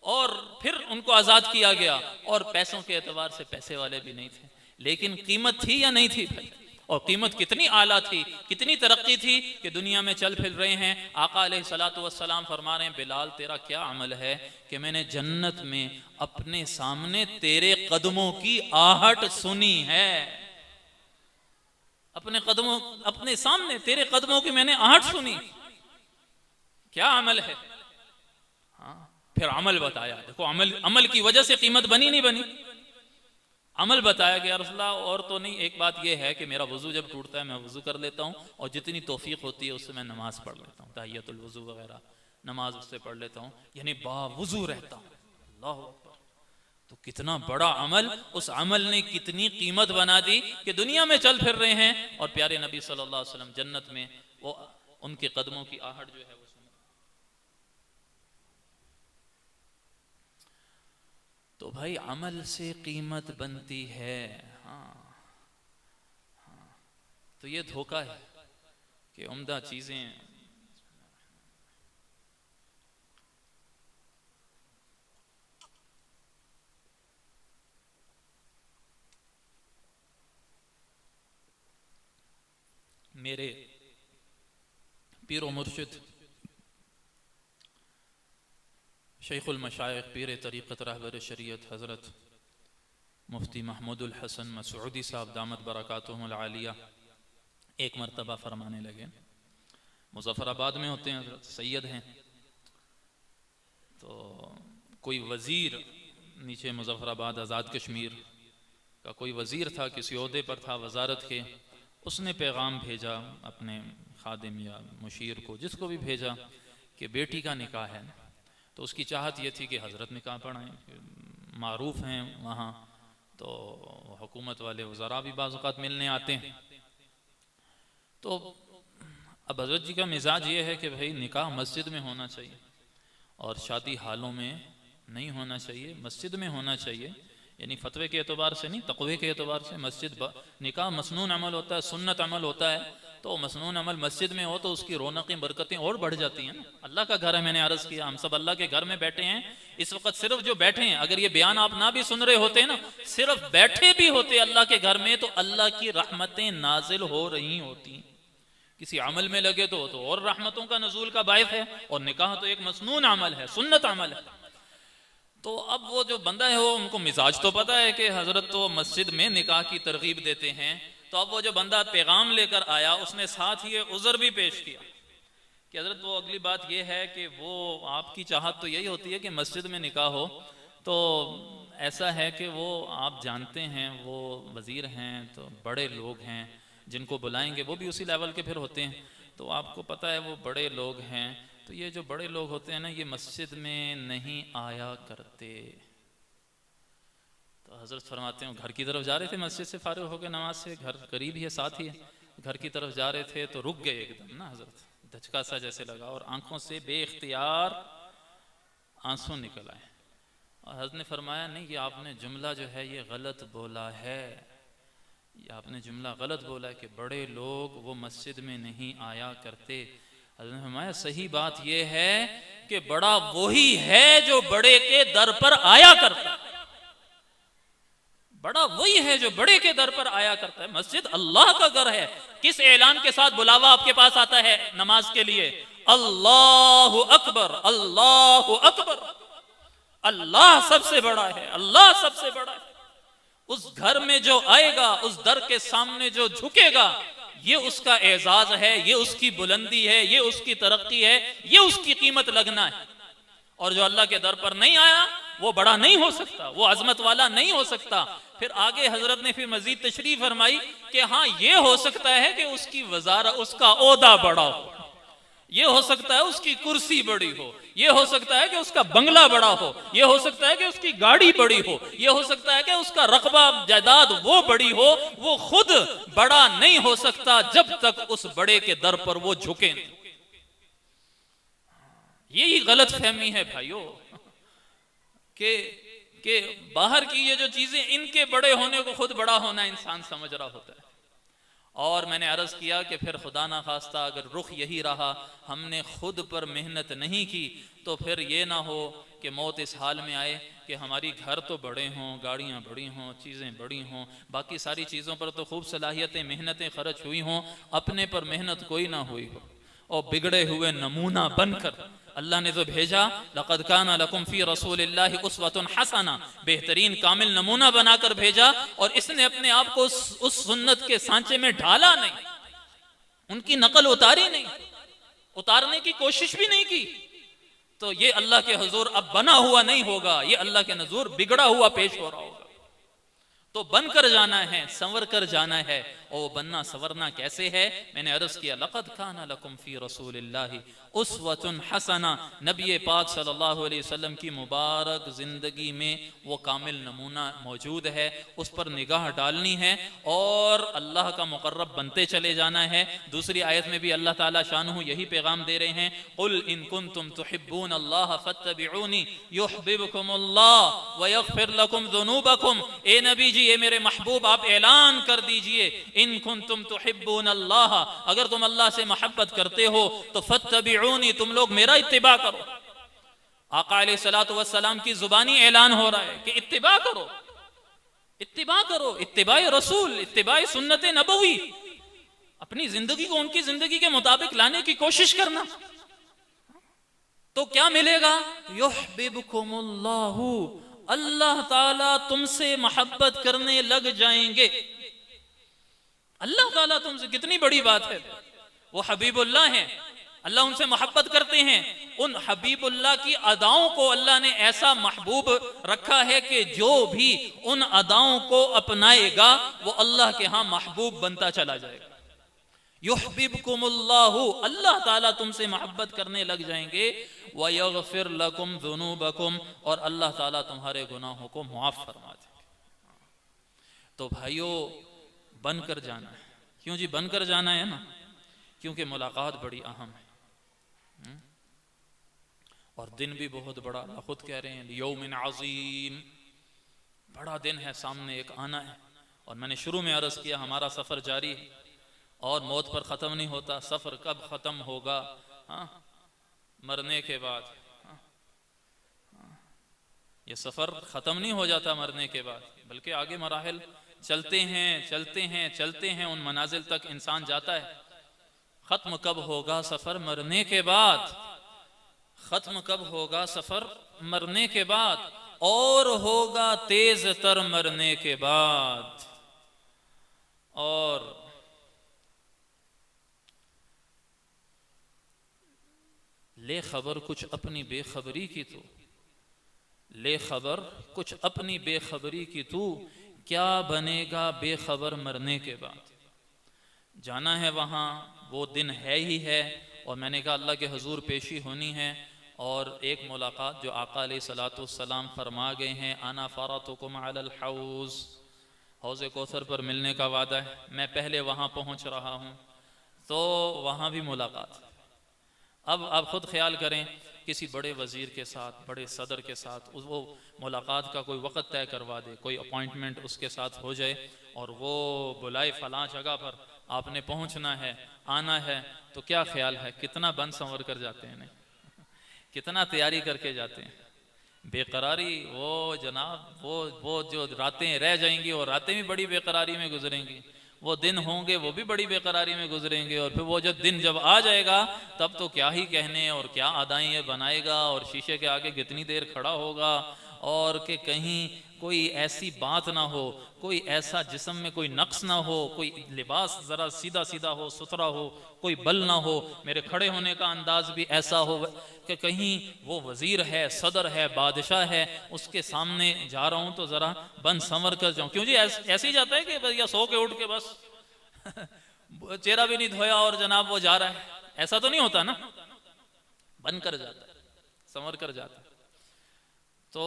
और फिर उनको आजाद किया गया और पैसों के एतबार से पैसे वाले भी नहीं थे, लेकिन कीमत थी या नहीं थी भाई? और कीमत कितनी आला थी, कितनी तरक्की थी कि दुनिया में चल फिर रहे हैं। आका अलैहिस्सलातु वस्सलाम फरमा रहे हैं, बिलाल तेरा क्या अमल है कि मैंने जन्नत में अपने सामने तेरे कदमों की आहट सुनी है। अपने सामने तेरे कदमों की मैंने आहट सुनी। क्या अमल है? हाँ, फिर अमल बताया। देखो अमल की वजह से कीमत बनी नहीं बनी। अमल बताया कि या रसूलल्लाह और तो नहीं, एक बात यह है कि मेरा वजू जब टूटता है मैं वजू कर लेता हूँ और जितनी तौफीक होती है उससे मैं नमाज पढ़ लेता हूँ, तहियतुल वजू वगैरह नमाज उससे पढ़ लेता हूँ, यानी बावजू रहता हूँ। अल्लाह अकबर। तो कितना बड़ा अमल, उस अमल ने कितनी कीमत बना दी कि दुनिया में चल फिर रहे हैं और प्यारे नबी सल्लल्लाहु अलैहि वसल्लम जन्नत में वो उनके कदमों की आहट जो है वो सुना। तो भाई अमल से कीमत बनती है। हाँ, तो ये धोखा है कि उम्दा चीजें मेरे पीरो मुर्शिद शेखुल मशाइख पीर तरीक़त रहबर शरीयत हज़रत मुफ्ती महमूदुल हसन मसूदी साहब दामत बरकातुहुमुल आलिया एक मरतबा फरमाने लगे, मुज़फ़्फ़राबाद में होते हैं, हज़रत सैयद हैं, तो कोई वज़ीर नीचे मुज़फ़्फ़राबाद आज़ाद कश्मीर का कोई वज़ीर था, किसी ओहदे पर था वज़ारत के, उसने पैगाम भेजा अपने खादिम या मुशीर को, जिसको भी भेजा कि बेटी का निकाह है। तो उसकी चाहत ये थी कि हज़रत निकाह पढ़ाएं, मारूफ़ हैं वहाँ, तो हुकूमत वाले वज़रा भी बाज़ औक़ात मिलने आते हैं। तो अब हज़रत जी का मिजाज ये है कि भाई निकाह मस्जिद में होना चाहिए और शादी हालों में नहीं होना चाहिए, मस्जिद में होना चाहिए। यानी फतवे के एतबार से नहीं, तक़वे के एतबार से मस्जिद निकाह मसनून अमल होता है, सुन्नत अमल होता है, तो मसनून अमल मस्जिद में हो तो उसकी रौनकें बरकतें और बढ़ जाती हैं। अल्लाह का घर है, मैंने अर्ज़ किया हम सब अल्लाह के घर में बैठे हैं इस वक्त। सिर्फ जो बैठे हैं, अगर ये बयान आप ना भी सुन रहे होते ना, सिर्फ बैठे भी होते अल्लाह के घर में, तो अल्लाह की रहमतें नाजिल हो रही होती। किसी अमल में लगे तो और रहमतों का नज़ूल का बायस है, और निकाह तो एक मसनून अमल है, सुन्नत अमल है। तो अब वो जो बंदा है वो, उनको मिजाज तो पता है कि हजरत तो मस्जिद में निकाह की तरगीब देते हैं, तो अब वो जो बंदा पैगाम लेकर आया उसने साथ ही उज़र भी पेश किया कि हजरत वो अगली बात ये है कि वो आपकी चाहत तो यही होती है कि मस्जिद में निकाह हो, तो ऐसा है कि वो आप जानते हैं वो वज़ीर हैं, तो बड़े लोग हैं, जिनको बुलाएंगे वो भी उसी लेवल के फिर होते हैं, तो आपको पता है वो बड़े लोग हैं, तो ये जो बड़े लोग होते हैं ना, ये मस्जिद में नहीं आया करते। तो हजरत फरमाते हैं घर की तरफ जा रहे थे, मस्जिद से फारिग होकर नमाज से, घर करीब ही है, साथ ही है, घर की तरफ जा रहे थे तो रुक गए एकदम ना, हजरत धचका सा जैसे लगा और आंखों से बेइख्तियार आंसू निकल आए। और हजरत ने फरमाया नहीं, ये आपने जुमला जो है ये गलत बोला है, ये आपने जुमला गलत बोला है कि बड़े लोग वो मस्जिद में नहीं आया करते। हजरत ने फरमाया सही बात यह है कि बड़ा वही है जो बड़े के दर पर आया करता है, बड़ा वही है जो बड़े के दर पर आया करता है। मस्जिद अल्लाह का घर है। किस ऐलान के साथ बुलावा आपके पास आता है नमाज के लिए? अल्लाहु अकबर, अल्लाहु अकबर, अल्लाह सबसे बड़ा है, अल्लाह सबसे बड़ा है। उस घर में जो आएगा, उस दर के सामने जो झुकेगा, ये उसका एजाज है, ये उसकी बुलंदी है, ये उसकी तरक्की है, ये उसकी कीमत लगना है। और जो अल्लाह के दर पर नहीं आया वो बड़ा नहीं हो सकता, वो अजमत वाला नहीं हो सकता। फिर आगे हजरत ने फिर मजीद तशरीफ फरमाई कि हाँ ये हो सकता है कि उसकी वजारा, उसका ओहदा बड़ा हो, ये हो सकता है उसकी कुर्सी बड़ी हो, ये हो सकता है कि उसका बंगला बड़ा हो, ये हो सकता है कि उसकी गाड़ी बड़ी हो, ये हो सकता है कि उसका रकबा जायदाद वो बड़ी हो, वो खुद बड़ा नहीं हो सकता जब तक उस बड़े के दर पर वो झुके नहीं। यही गलत फहमी है भाइयों कि बाहर की ये जो चीजें, इनके बड़े होने को खुद बड़ा होना इंसान समझ रहा होता है। और मैंने अर्ज किया कि फिर खुदा ना खास्ता अगर रुख यही रहा, हमने खुद पर मेहनत नहीं की, तो फिर ये ना हो कि मौत इस हाल में आए कि हमारी घर तो बड़े हों, गाड़ियाँ बड़ी हों, चीज़ें बड़ी हों, बाकी सारी चीज़ों पर तो खूब सलाहियतें मेहनतें खर्च हुई हों, अपने पर मेहनत कोई ना हुई हो, और बिगड़े हुए नमूना बनकर अल्लाह ने तो भेजा, लक़द काना लकुम फ़ी रसूलिल्लाहि उस्वतुन हसना, बेहतरीन कामिल नमूना बनाकर भेजा, और इसने अपने आप को उस सुन्नत के सांचे में ढाला नहीं, उनकी नकल उतारी नहीं, उतारने की कोशिश भी नहीं की। तो ये अल्लाह के हुजूर अब बना हुआ नहीं होगा, ये अल्लाह के हुजूर बिगड़ा हुआ पेश हो रहा होगा। तो बनकर जाना है, संवर कर जाना है। और बनना संवरना कैसे है? मैंने अर्ज किया, लक़द काना लकुम फ़ी रसूलिल्लाहि उस्वतुन हसना, नबी पाक सल्लल्लाहु अलैहि वसल्लम की मुबारक जिंदगी में वो कामिल नमूना मौजूद है, उस पर निगाह डालनी है और अल्लाह का मुक़र्रब बनते चले जाना है। दूसरी आयत में भी अल्लाह ताला शानहू यही पैगाम दे रहे हैं, कुल इन कुंतुम तुहिब्बून अल्लाह फत्तबिऊनी युहिब्बुकुमुल्लाह व यग़फिर लकुम ज़ुनूबकुम। ए नबी जी, ये मेरे महबूब, आप ऐलान कर दीजिए, इन कुंतुम तुहिब्बून अल्लाह, अगर तुम अल्लाह से मोहब्बत करते हो तो फत्तबिऊनी, तुम लोग मेरा इत्तिबा करो। आका अलैहिस्सलातु वस्सलाम की जुबानी ऐलान हो रहा है कि इत्तिबा करो, इत्तिबा करो, इत्तिबाए रसूल, इत्तिबाए सुन्नत नबवी, अपनी जिंदगी को उनकी जिंदगी के मुताबिक लाने की कोशिश करना। तो क्या मिलेगा? युहिब्बुकुमुल्लाहु, अल्लाह ताला तुमसे मोहब्बत करने लग जाएंगे। अल्लाह ताला तुमसे, कितनी बड़ी बात है, वो हबीबुल्लाह हैं, अल्लाह उनसे मोहब्बत करते हैं। उन हबीबुल्लाह की अदाओं को अल्लाह ने ऐसा महबूब रखा है कि जो भी उन अदाओं को अपनाएगा वो अल्लाह के यहाँ महबूब बनता चला जाएगा। युहिब्बुकुमुल्लाहु, अल्लाह ताला तुमसे मोहब्बत करने लग जाएंगे। व यग़फिर लकुम ज़ुनूबकुम, और अल्लाह ताला तुम्हारे गुनाहों को मुआफ़ फरमा देंगे। तो भाइयों, बनकर जाना है। क्यों जी बनकर जाना है ना? क्योंकि मुलाकात बड़ी अहम है और दिन भी बहुत बड़ा। अल्लाह खुद कह रहे हैं, यौमिन अज़ीम, बड़ा दिन है, सामने एक आना है। और मैंने शुरू में अर्ज़ किया, हमारा सफ़र जारी है और मौत पर ख़त्म नहीं होता। सफ़र कब ख़त्म होगा? मरने के बाद। ये सफ़र ख़त्म नहीं हो जाता मरने के बाद, बल्कि आगे मराहिल चलते हैं, चलते हैं, चलते हैं, उन मनाजिल तक इंसान जाता है। ख़त्म कब होगा सफ़र? मरने के बाद। ख़त्म कब होगा सफ़र? मरने के बाद। और होगा तेज तर मरने के बाद। और ले खबर कुछ अपनी बेखबरी की तू, ले खबर कुछ अपनी बेखबरी की तू, क्या बनेगा बेखबर मरने के बाद। जाना है वहाँ, वो दिन है ही है। और मैंने कहा अल्लाह के हुजूर पेशी होनी है, और एक मुलाकात जो आका अलैहिस्सलातु वस्सलाम फरमा गए हैं, आना फ़ारतुकुम अलल हौज़, हौज़ कौसर पर मिलने का वादा है, मैं पहले वहाँ पहुँच रहा हूँ। तो वहाँ भी मुलाकात। अब आप खुद ख्याल करें, किसी बड़े वज़ीर के साथ, बड़े सदर के साथ वो मुलाकात का कोई वक़्त तय करवा दे, कोई अपॉइंटमेंट उसके साथ हो जाए और वो बुलाए फ़लाँ जगह पर आपने पहुंचना है, आना है, तो क्या ख्याल है कितना बन संवर कर जाते हैं, नहीं कितना तैयारी करके जाते हैं। बेकरारी, वो जनाब वो जो रातें रह जाएंगी, और रातें भी बड़ी बेकरारी में गुजरेंगी, वो दिन होंगे वो भी बड़ी बेकरारी में गुजरेंगे। और फिर वो दिन जब आ जाएगा तब तो क्या ही कहने, और क्या अदाएं ये बनाएगा, और शीशे के आगे कितनी देर खड़ा होगा, और कि कहीं कोई ऐसी बात ना हो, कोई ऐसा जिस्म में कोई नक्स ना हो, कोई लिबास ज़रा सीधा सीधा हो, सुथरा हो, कोई बल ना हो, मेरे खड़े होने का अंदाज भी ऐसा हो कि कहीं वो वज़ीर है, सदर है, बादशाह है, उसके सामने जा रहा हूँ तो ज़रा बन संवर कर जाऊँ। क्यों जी ऐसे ही जाता है कि भैया सो के उठ के बस चेहरा भी नहीं धोया और जनाब वो जा रहा है, ऐसा तो नहीं होता ना, बन कर जाता है, संवर कर जाता है। तो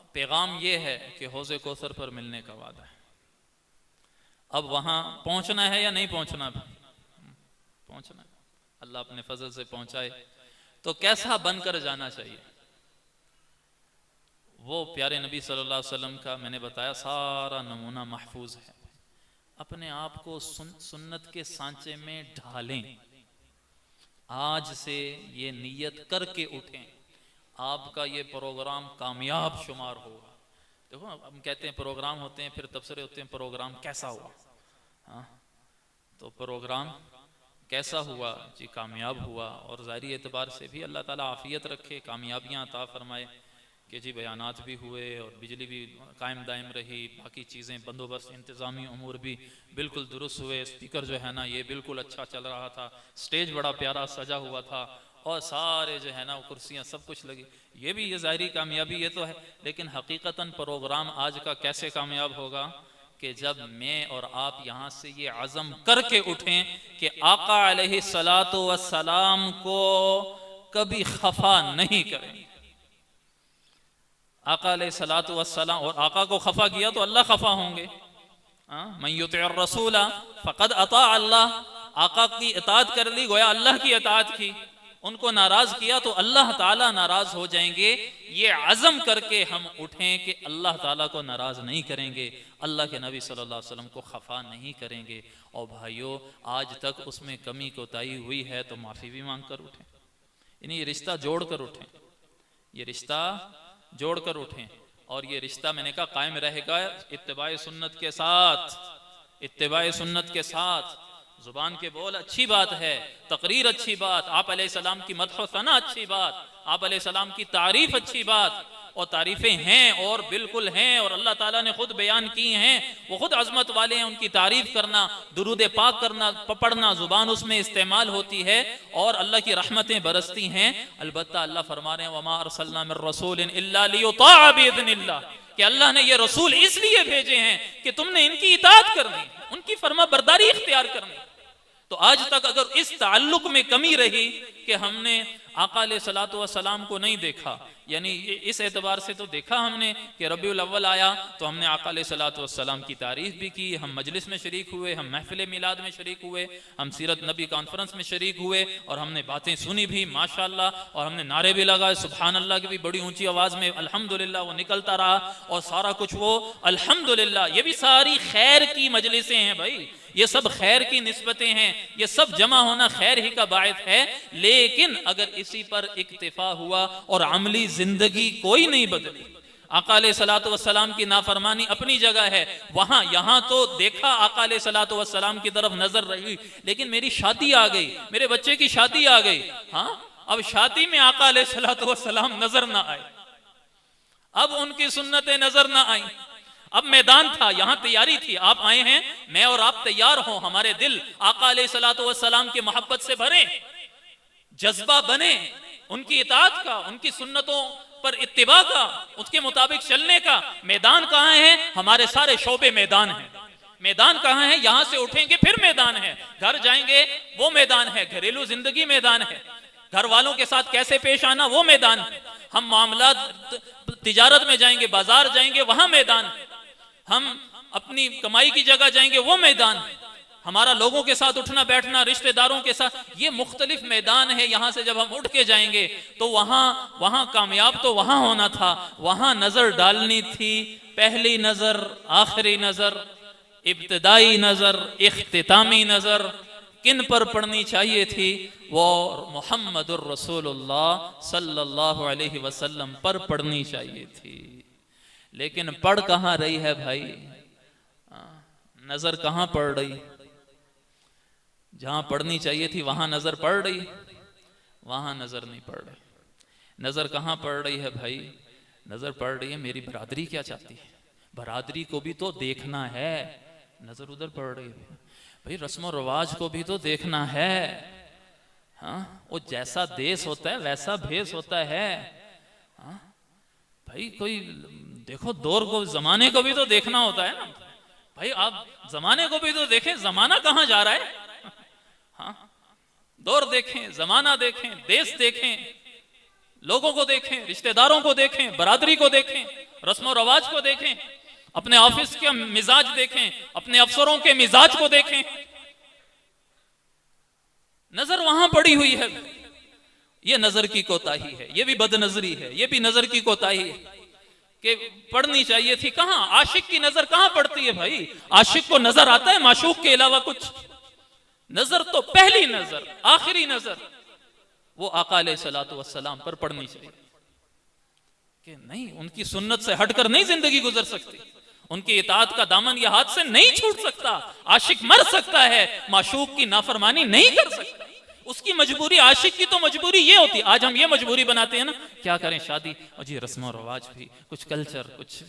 पैगाम ये है कि हौज़े कौसर पर मिलने का वादा है। अब वहां पहुंचना है या नहीं पहुंचना? पहुंचना है, अल्लाह अपने फजल से पहुंचाए। तो कैसा बनकर जाना चाहिए? वो प्यारे नबी सल्लल्लाहु अलैहि वसल्लम का मैंने बताया सारा नमूना महफूज है। अपने आप को सुन्नत के सांचे में ढालें। आज से ये नियत करके उठें, आपका ये प्रोग्राम कामयाब शुमार होगा। देखो हम कहते हैं प्रोग्राम होते हैं, फिर तबसरे होते हैं, प्रोग्राम कैसा हुआ? हाँ, तो प्रोग्राम कैसा हुआ जी? कामयाब हुआ। और ज़ाहिरी एतबार से भी अल्लाह ताला आफियत रखे, कामयाबियाँ अता फरमाए कि जी बयानात भी हुए और बिजली भी कायम दायम रही, बाकी चीज़ें बंदोबस्त इंतज़ामी अमूर भी बिल्कुल दुरुस्त हुए, स्पीकर जो है ना ये बिल्कुल अच्छा चल रहा था, स्टेज बड़ा प्यारा सजा हुआ था, और सारे जो है ना कुर्सियाँ सब कुछ लगी। ये भी ये ज़ाहिरी कामयाबी ये तो है, लेकिन हकीकतन प्रोग्राम आज का कैसे कामयाब होगा कि जब मैं और आप यहाँ से ये अज़म करके उठें कि आका अलैहिस्सलातु वस्सलाम को कभी खफा नहीं करें। आका अलैहिस्सलातु वस्सलाम, और आका को खफा किया तो अल्लाह खफा होंगे। मन युतिअर रसूला फक़द अता अल्लाह, आका की इताअत कर ली गोया अल्लाह की इताअत की। उनको नाराज किया तो अल्लाह ताला नाराज हो जाएंगे। ये अज़म करके हम उठें कि अल्लाह ताला को नाराज नहीं करेंगे, अल्लाह के नबी सल्लल्लाहु अलैहि वसल्लम को खफा नहीं करेंगे। और भाइयों आज तक उसमें कमी कोताही हुई है तो माफ़ी भी मांग कर उठें, यानी ये रिश्ता जोड़ कर उठें, ये रिश्ता जोड़ कर उठें। और ये रिश्ता मैंने कहा कायम रहेगा इत्तिबाए सुन्नत के साथ, इत्तिबाए सुन्नत के साथ। जुबान के बोल अच्छी बात है, तकरीर अच्छी बात, आप अलैहिस्सलाम की मदह सना अच्छी बात, आप अलैहिस्सलाम की तारीफ अच्छी बात, और तारीफें हैं और बिल्कुल हैं, और अल्लाह ताला ने खुद बयान की हैं, वो खुद अजमत वाले हैं। उनकी तारीफ करना, दुरूद पाक करना, पढ़ना, जुबान उसमें इस्तेमाल होती है और अल्लाह की रहमतें बरसती हैं। अलबत्ता अल्लाह फरमा रहे हैं वमा अरसलना मिर रसूलिन इल्ला लियुताअ बिइज़्निल्लाह, कि अल्लाह ने ये रसूल इसलिए भेजे हैं कि तुमने इनकी इताअत करनी, उनकी फरमा बरदारी इख्तियार करनी। तो आज तक अगर इस ताल्लुक में कमी रही कि हमने आका अलैहिस्सलातु वस्सलाम को नहीं देखा, यानी इस एतबार से तो देखा हमने कि रबीउल अव्वल आया तो हमने आका अलैहिस्सलातु वस्सलाम की तारीफ भी की, हम मजलिस में शरीक हुए, हम महफिल मिलाद में शरीक हुए, हम सीरत नबी कॉन्फ्रेंस में शरीक हुए, और हमने बातें सुनी भी माशाअल्लाह, और हमने नारे भी लगाए सुभान अल्लाह की भी बड़ी ऊंची आवाज़ में अल्हम्दुलिल्लाह वो निकलता रहा, और सारा कुछ वो अल्हम्दुलिल्लाह। ये भी सारी खैर की मजलिसें हैं भाई, ये सब खैर की निस्बतें हैं, ये सब जमा होना खैर ही का बायत है। लेकिन अगर इसी पर इक्तिफा हुआ और अमली जिंदगी कोई नहीं बदली, आका अलैहिस्सलातु वस्सलाम की नाफरमानी अपनी जगह है, वहां यहां तो देखा आका अलैहिस्सलातु वस्सलाम की तरफ नजर रही, लेकिन मेरी शादी आ गई, मेरे बच्चे की शादी आ गई, हाँ अब शादी में आका अलैहिस्सलातु वस्सलाम नजर ना आए, अब उनकी सुन्नतें नजर ना आई। अब मैदान था, यहां तैयारी थी, आप आए हैं, मैं और आप तैयार हो, हमारे दिल आका अलैहिस्सलातु वस्सलाम की मोहब्बत से भरे, जज्बा बने उनकी इताअत का, उनकी सुन्नतों पर इत्तिबा का, उसके मुताबिक चलने का। मैदान कहाँ है? हमारे सारे शोबे मैदान है। मैदान कहाँ है? यहां से उठेंगे फिर मैदान है, घर जाएंगे वो मैदान है, घरेलू जिंदगी मैदान है, घर वालों के साथ कैसे पेश आना वो मैदान है, हम मामला तिजारत में जाएंगे, बाजार जाएंगे वहां मैदान है, हम अपनी कमाई की जगह जाएंगे वो मैदान है, हमारा लोगों के साथ उठना बैठना, रिश्तेदारों के साथ, ये मुख्तलिफ मैदान है। यहां से जब हम उठ के जाएंगे तो वहां कामयाब तो वहां होना था, वहां नजर डालनी थी, पहली नजर, आखिरी नजर, इब्तिदाई नजर, इख्तितामी नजर किन पर पड़नी चाहिए थी? वो मुहम्मदुर रसूलुल्लाह सल्लल्लाहु अलैहि वसल्लम पर पड़नी चाहिए थी। लेकिन पढ़ कहाँ रही है भाई? नजर कहाँ पड़ रही? जहां पढ़नी चाहिए थी वहां नजर पड़ रही, वहां नजर नहीं पड़ रही। नजर कहाँ पड़ रही है भाई? नजर पड़ रही है मेरी बरादरी क्या चाहती है, बरादरी को भी तो देखना है, नजर उधर पड़ रही है भाई। रस्म रिवाज को भी तो देखना है, हाँ वो जैसा देश होता है वैसा भेष होता है, हाँ भाई कोई देखो दौर को, जमाने को भी तो देखना होता है ना भाई। आप जमाने को भी तो देखें, जमाना कहाँ जा रहा है, हाँ दौर देखें, जमाना देखें, देश देखें, लोगों को देखें, रिश्तेदारों को देखें, बरादरी को देखें, रस्म रवाज को देखें, अपने ऑफिस के मिजाज देखें, अपने अफसरों के मिजाज को देखें। नजर वहां पड़ी हुई है। ये नजर की कोताही है, ये भी बदनजरी है, ये भी नजर की कोताही है कि पढ़नी चाहिए थी। कहां आशिक की नजर कहां पड़ती है भाई? आशिक को नजर आता है माशूक के अलावा कुछ? नजर तो पहली नजर, आखिरी नजर वो आका अलैहिस्सलातु वस्सलाम पर पड़नी चाहिए कि नहीं, उनकी सुन्नत से हटकर नहीं जिंदगी गुजर सकती, उनकी इताअत का दामन ये हाथ से नहीं छूट सकता। आशिक मर सकता है, माशूक की नाफरमानी नहीं कर सकता। उसकी मजबूरी, आशिक की तो मजबूरी ये होती। आज हम ये मजबूरी बनाते हैं ना, क्या करें शादी और जी रस्म और रवाज भी, कुछ कल्चर, कुछ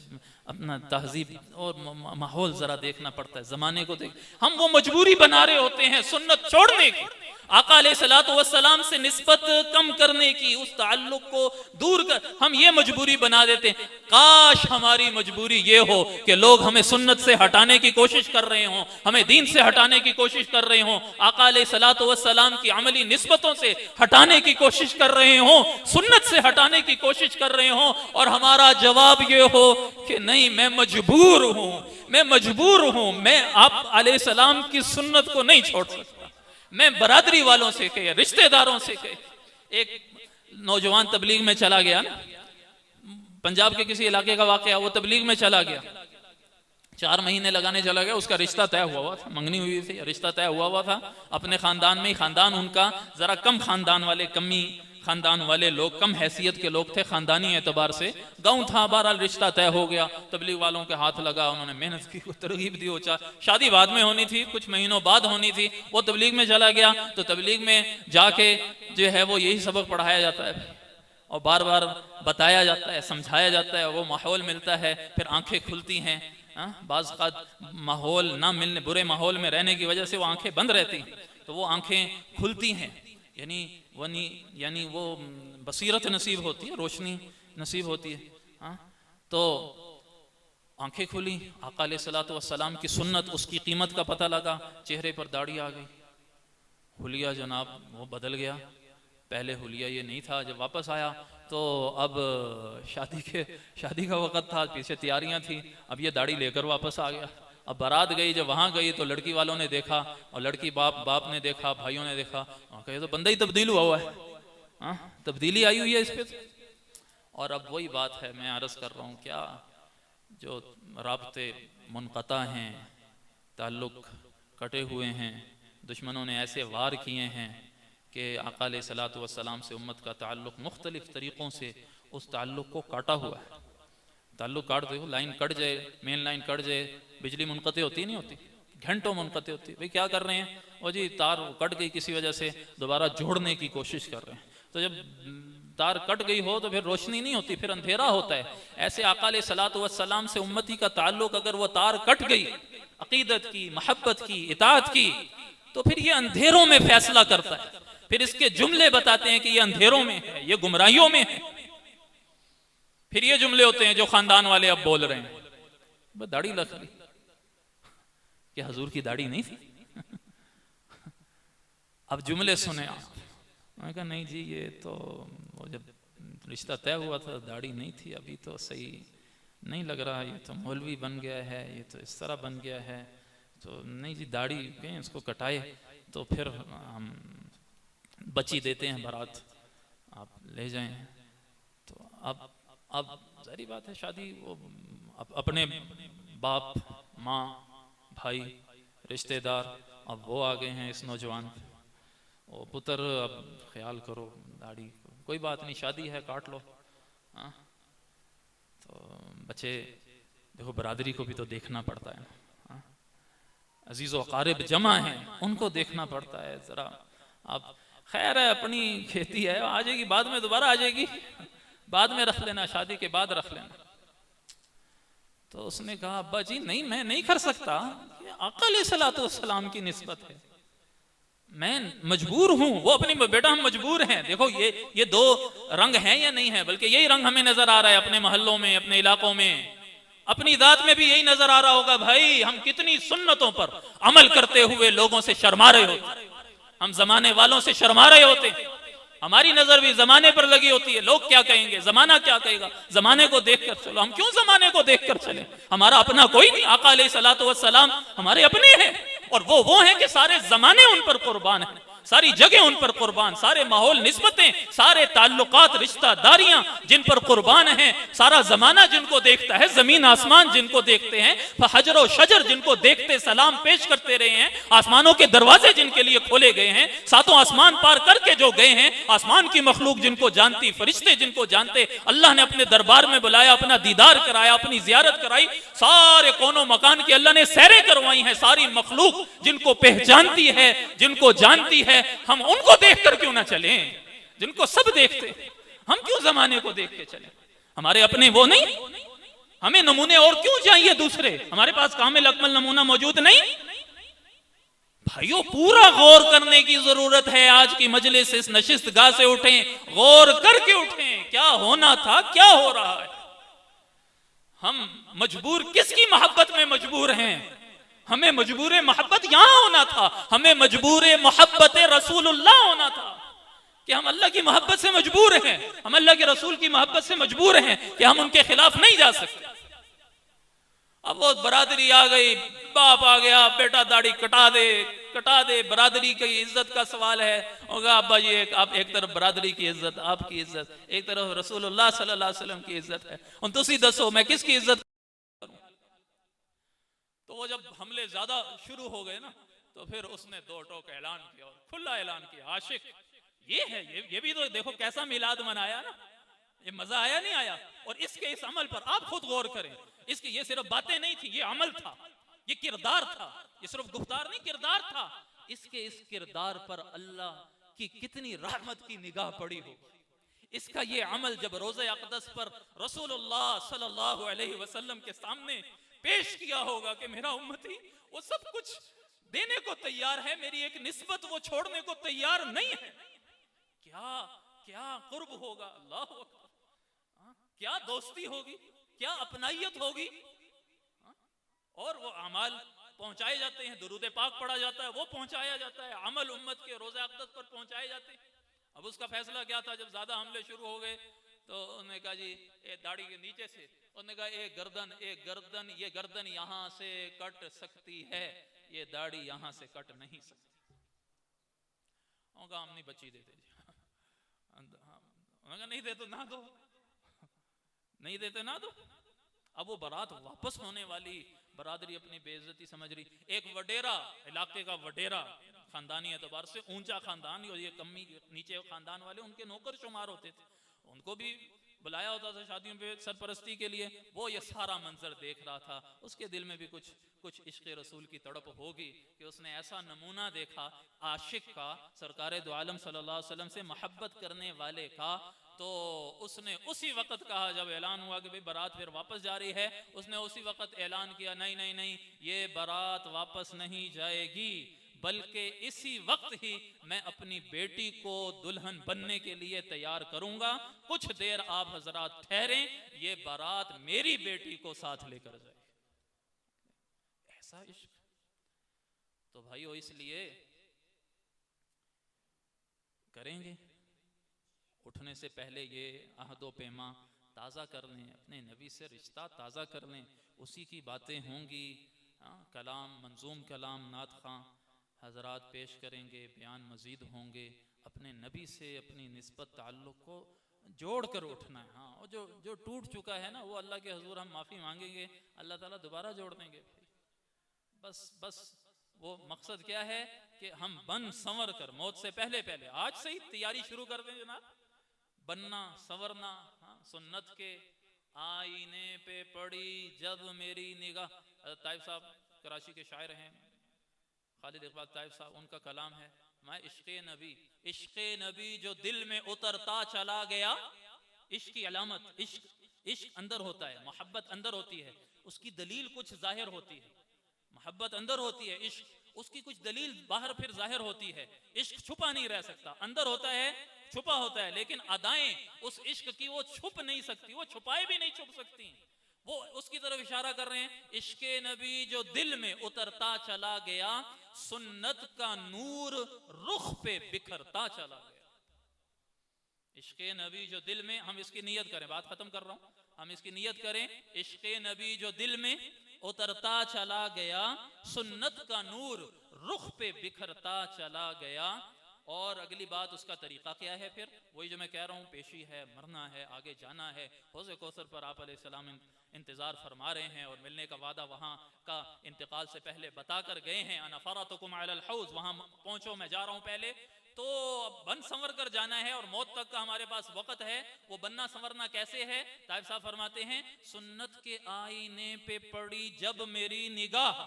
अपना तहजीब और माहौल जरा देखना पड़ता है, जमाने को देख, हम वो मजबूरी बना रहे होते हैं सुन्नत छोड़ने की, आका अलैहिस्सलातु वस्सलाम से निस्बत कम करने की, उस ताल्लुक को दूर कर हम ये मजबूरी बना देते हैं। काश हमारी मजबूरी ये हो कि लोग हमें सुन्नत से हटाने की कोशिश कर रहे हों, हमें दीन से हटाने की कोशिश कर रहे हों, आका अलैहिस्सलातु वस्सलाम की अमली निस्बतों से हटाने की कोशिश कर रहे हों, सुन्नत से हटाने की कोशिश कर रहे हों, और हमारा जवाब ये हो कि नहीं, मैं मजबूर हूं, मैं मजबूर हूं, मैं आप अलैहिस्सलाम की सुन्नत को नहीं छोड़ सकता। मैं बरादरी वालों से कहे, रिश्तेदारों से कहे। एक नौजवान तबलीग में चला गया ना, पंजाब के किसी इलाके का वाकया, वो तबलीग में चला गया, 4 महीने लगाने चला गया, उसका रिश्ता तय हुआ था, मंगनी हुई थी, रिश्ता तय हुआ था अपने खानदान में ही। खानदान उनका जरा कम खानदान वाले, कमी खानदान वाले लोग, कम हैसियत के लोग थे खानदानी एतबार से, गांव था, बहरहाल रिश्ता तय हो गया, तबलीग वालों के हाथ लगा, उन्होंने मेहनत की, तरगीब दी। शादी बाद में होनी थी, कुछ महीनों बाद होनी थी, वो तबलीग में चला गया। तो तबलीग में जाके जो है वो यही सबक पढ़ाया जाता है और बार बार बताया जाता है, समझाया जाता है, वो माहौल मिलता है, फिर आंखें खुलती हैं। बाज़ का माहौल ना मिलने, बुरे माहौल में रहने की वजह से वो आंखें बंद रहती, तो वो आंखें खुलती हैं, यानी वो बसीरत नसीब होती है, रोशनी नसीब होती है। तो आंखें खुली, आका अलैहिस्सलातु वस्सलाम की सुन्नत, उसकी कीमत का पता लगा, चेहरे पर दाढ़ी आ गई, हुलिया जनाब वो बदल गया, पहले हुलिया ये नहीं था। जब वापस आया तो अब शादी का वक़्त था, पीछे तैयारियां थी, अब ये दाढ़ी लेकर वापस आ गया। अब बारात गई, जब वहां गई तो लड़की वालों ने देखा और लड़की बाप ने देखा, भाइयों ने देखा, कहे तो बंदा ही तब्दील हुआ है, तब्दीली आई हुई है इस पे। और अब वही बात है, मैं अर्ज कर रहा हूँ, क्या जो राब्ते मुनक़ता हैं, ताल्लुक कटे हुए हैं, दुश्मनों ने ऐसे वार किए हैं कि आका अलैहिस्सलातु वस्सलाम से उम्मत का ताल्लुक मुख्तलिफ तरीक़ों से उस ताल्लुक को काटा हुआ है। ताल्लुक काट दो, लाइन कट जाए, मेन लाइन कट जाए, बिजली मुनक़ते होती नहीं होती, घंटों मुनक़ते होती, भाई क्या कर रहे हैं, और जी तार कट गई किसी वजह से, दोबारा जोड़ने की कोशिश कर रहे हैं। तो जब तार कट गई हो तो फिर रोशनी नहीं होती, फिर अंधेरा होता है। ऐसे आका अलैहिस्सलातु वस्सलाम से उम्मती का ताल्लुक, अगर वो तार कट गई अकीदत की, मोहब्बत की, इताअत की, तो फिर ये अंधेरों में फैसला करता है। फिर इसके जुमले बताते हैं कि ये अंधेरों में है, ये गुमराहियों में है। फिर ये जुमले होते हैं जो खानदान वाले अब बोल रहे हैं, बस दाढ़ी रख ली, क्या हजूर की दाढ़ी नहीं थी? अब जुमले सुने आप, मैंने कहा नहीं जी, ये तो वो जब रिश्ता तय हुआ था दाढ़ी नहीं थी, अभी तो सही नहीं लग रहा, ये तो मौलवी बन गया है, ये तो इस तरह बन गया है, तो नहीं जी दाढ़ी कहें इसको कटाए तो फिर हम बची देते हैं बारात, आप ले जाएं। तो अब जारी बात है, शादी वो अपने बाप माँ भाई रिश्तेदार, अब वो आ गए हैं, इस नौजवान ओ पुत्र अब ख्याल करो दाढ़ी, कोई बात नहीं, शादी है काट लो। तो बच्चे देखो, बरादरी को भी तो देखना पड़ता है, अजीज़ व अकारिब जमा हैं, उनको देखना पड़ता है जरा। अब खैर है, अपनी खेती है, आ जाएगी बाद में, दोबारा आ जाएगी, बाद में रख लेना, शादी के बाद रख लेना। तो उसने कहा अब्बा जी नहीं, मैं नहीं कर सकता, आका अलैहिस्सलातु वस्सलाम की निस्बत है, मैं मजबूर हूं। वो अपनी बेटा हम मजबूर हैं, देखो ये 2 रंग हैं या नहीं है, बल्कि यही रंग हमें नजर आ रहा है अपने मोहल्लों में, अपने इलाकों में, अपनी जात में भी यही नजर आ रहा होगा। भाई हम कितनी सुन्नतों पर अमल करते हुए लोगों से शर्मा रहे होते, हम जमाने वालों से शर्मा रहे होते हैं, हमारी नजर भी जमाने पर लगी होती है। लोग क्या कहेंगे, जमाना क्या कहेगा, जमाने को देखकर चलो। हम क्यों जमाने को देखकर चले, हमारा अपना कोई नहीं। आका अलैहिस्सलातु वस्सलाम हमारे अपने हैं, और वो हैं कि सारे जमाने उन पर कुर्बान है, सारी जगह उन पर कुर्बान, सारे माहौल निस्बतें, सारे ताल्लुकात रिश्तेदारियां जिन पर कुर्बान हैं, सारा जमाना जिनको देखता है, जमीन आसमान जिनको देखते हैं, हजर और शजर जिनको देखते सलाम पेश करते रहे हैं, आसमानों के दरवाजे जिनके लिए खोले गए हैं, सातों आसमान पार करके जो गए हैं, आसमान की मखलूक जिनको जानती, फरिश्ते जिनको जानते, अल्लाह ने अपने दरबार में बुलाया, अपना दीदार कराया, अपनी जियारत कराई, सारे कोनों मकान की अल्लाह ने सैरें करवाई हैं। सारी मखलूक जिनको पहचानती है, जिनको जानती है, हम उनको देखकर क्यों ना चलें, जिनको सब देखते, हम क्यों जमाने को देख के चलें? हमारे अपने वो नहीं, हमें नमूने और क्यों चाहिए दूसरे? हमारे पास कामिल अकमल नमूना मौजूद नहीं। भाइयों, पूरा गौर करने की जरूरत है। आज की मजलिस इस नशिस्त गाह से उठें, गौर करके उठें, क्या होना था, क्या हो रहा है। हम मजबूर किसकी मोहब्बत में मजबूर हैं? हमें मजबूर मोहब्बत यहां होना था, हमें मजबूर मोहब्बत रसूलुल्लाह होना था, कि हम अल्लाह की मोहब्बत से मजबूर हैं, हम अल्लाह के रसूल की मोहब्बत से मजबूर हैं कि हम उनके खिलाफ नहीं जा सकते। अब वो बरादरी आ गई, बाप आ गया, बेटा दाढ़ी कटा दे, बरादरी की इज्जत का सवाल है। होगा अब्बा जी, आप एक तरफ बरादरी की इज्जत, आपकी इज्जत, एक तरफ रसूलुल्लाह सल्लल्लाहु अलैहि वसल्लम की इज्जत है, और तुसी दसो मैं किसकी इज्जत करूं? तो वो जब हमले ज्यादा शुरू हो गए ना, तो फिर उसने दो टोक ऐलान किया, और खुला ऐलान किया, आशिक ये है, ये भी तो देखो कैसा मिलाद मनाया ना, ये मजा आया नहीं आया? और इसके इस अमल पर आप खुद गौर करें, इसकी ये सिर्फ बातें नहीं थी, ये अमल था, ये किरदार था, ये सिर्फ गुफ्तार नहीं किरदार था। इसके इस किरदार पर अल्लाह की कितनी रहमत की निगाह पड़ी हो। इसका ये अमल जब रोज़े अक़दस पर रसूलुल्लाह सल्लल्लाहु अलैहि वसल्लम के सामने पेश किया होगा कि मेरा उम्मती वो सब कुछ देने को तैयार है, मेरी एक निस्बत वो छोड़ने को तैयार नहीं है, क्या क्या कुर्ब होगा, अल्लाह अकबर, क्या दोस्ती होगी, क्या अपनाइयत होगी। और वो अमाल पहुंचाए जाते हैं, दुरूद पाक पढ़ा जाता है, वो पहुंचाया जाता है, अमल उम्मत के रोज़े अक़दस पर पहुंचाए जाते हैं। अब उसका फैसला क्या था? जब ज्यादा हमले शुरू हो गए तो उन्होंने कहा जी ये दाढ़ी के नीचे से, उन्होंने कहा एक गर्दन, ये गर्दन यहां से कट सकती है, ये दाढ़ी यहां से कट नहीं सकती। उनका हम नहीं बची देते जी, उन्होंने कहा नहीं दे तो ना दो, नहीं देते ना दो। अब वो बारात वापस होने वाली, बरादरी अपनी बेइज्जती समझ रही। एक वडेरा, इलाके का वडेरा, खानदानी एतबार से ऊंचा खानदान, और ये कमी नीचे खानदान वाले उनके नौकर शुमार होते थे, उनको भी बुलाया होता था शादियों पे सरपरस्ती के लिए। वो ये सारा मंजर देख रहा था, उसके दिल में भी कुछ इश्क़ रसूल की तड़प होगी कि उसने ऐसा नमूना देखा आशिक का, सरकार दो आलम सल्लल्लाहु अलैहि वसल्लम से मोहब्बत करने वाले का। तो उसने उसी वक्त कहा, जब ऐलान हुआ कि भाई बारात फिर वापस जा रही है, उसने उसी वक्त ऐलान किया नहीं नहीं नहीं, ये बारात वापस नहीं जाएगी, बल्कि इसी वक्त ही मैं अपनी बेटी को दुल्हन बनने के लिए तैयार करूंगा, कुछ देर आप हजरात ठहरें, ये बारात मेरी बेटी को साथ लेकर जाए। ऐसा इश्क। तो भाइयों, इसलिए करेंगे, उठने से पहले ये अहदो पैमा ताज़ा कर लें, अपने नबी से रिश्ता ताज़ा कर लें, उसी की बातें होंगी। कलाम, मंजूम कलाम नात खां हजरात पेश करेंगे, बयान मजीद होंगे। अपने नबी से अपनी निस्बत ताल्लुक़ को जोड़ कर उठना है। हाँ, और जो टूट चुका है ना, वो अल्लाह के हजूर हम माफ़ी मांगेंगे, अल्लाह ताला दोबारा जोड़ देंगे। बस वो मकसद क्या है कि हम बन संवर कर मौत से पहले आज से ही तैयारी शुरू कर दें जनाब, बनना संवरना। हाँ, सुन्नत के आईने पे पड़ी जब मेरी निगाह, ताइफ साहब कराची के शायर हैं, खालिद इकबाल ताइफ साहब, उनका कलाम है, मैं इश्क़े नबी जो दिल में उतरता चला गया। इश्क की अलामत, इश्क अंदर होता है, मोहब्बत अंदर होती है, उसकी दलील कुछ जाहिर होती है। मोहब्बत अंदर होती है, इश्क उसकी कुछ दलील बाहर फिर जाहिर होती है। इश्क छुपा नहीं रह सकता, अंदर होता है, छुपा होता है, लेकिन अदाएं उस इश्क की वो छुप नहीं सकती, वो छुपाए भी नहीं छुप सकती। वो उसकी तरफ इशारा कर रहे हैं, इश्क़े नबी जो दिल में उतरता चला गया, सुन्नत का नूर रुख पे बिखरता चला गया। इश्क़े नबी जो दिल में, हम इसकी नियत करें, बात खत्म कर रहा हूं, हम इसकी नियत करें, इश्क़े नबी जो दिल में उतरता चला गया, सुन्नत का नूर रुख पे बिखरता चला गया। और अगली बात, उसका तरीका क्या है? फिर वही जो मैं कह रहा हूँ, पेशी है, मरना है, आगे जाना है। हौज़ कौसर पर आप अलैहिस्सलाम इंतज़ार फरमा रहे हैं और मिलने का वादा वहाँ का इंतकाल से पहले बता कर गए हैं, अना फ़रतुकुम अलल हौज़, वहाँ पहुँचो, मैं जा रहा हूँ पहले। तो अब बन संवर कर जाना है और मौत तक का हमारे पास वक़्त है। वो बनना संवरना कैसे है? ताइब साहब फरमाते हैं, सुन्नत के आईने पे पड़ी जब मेरी निगाह,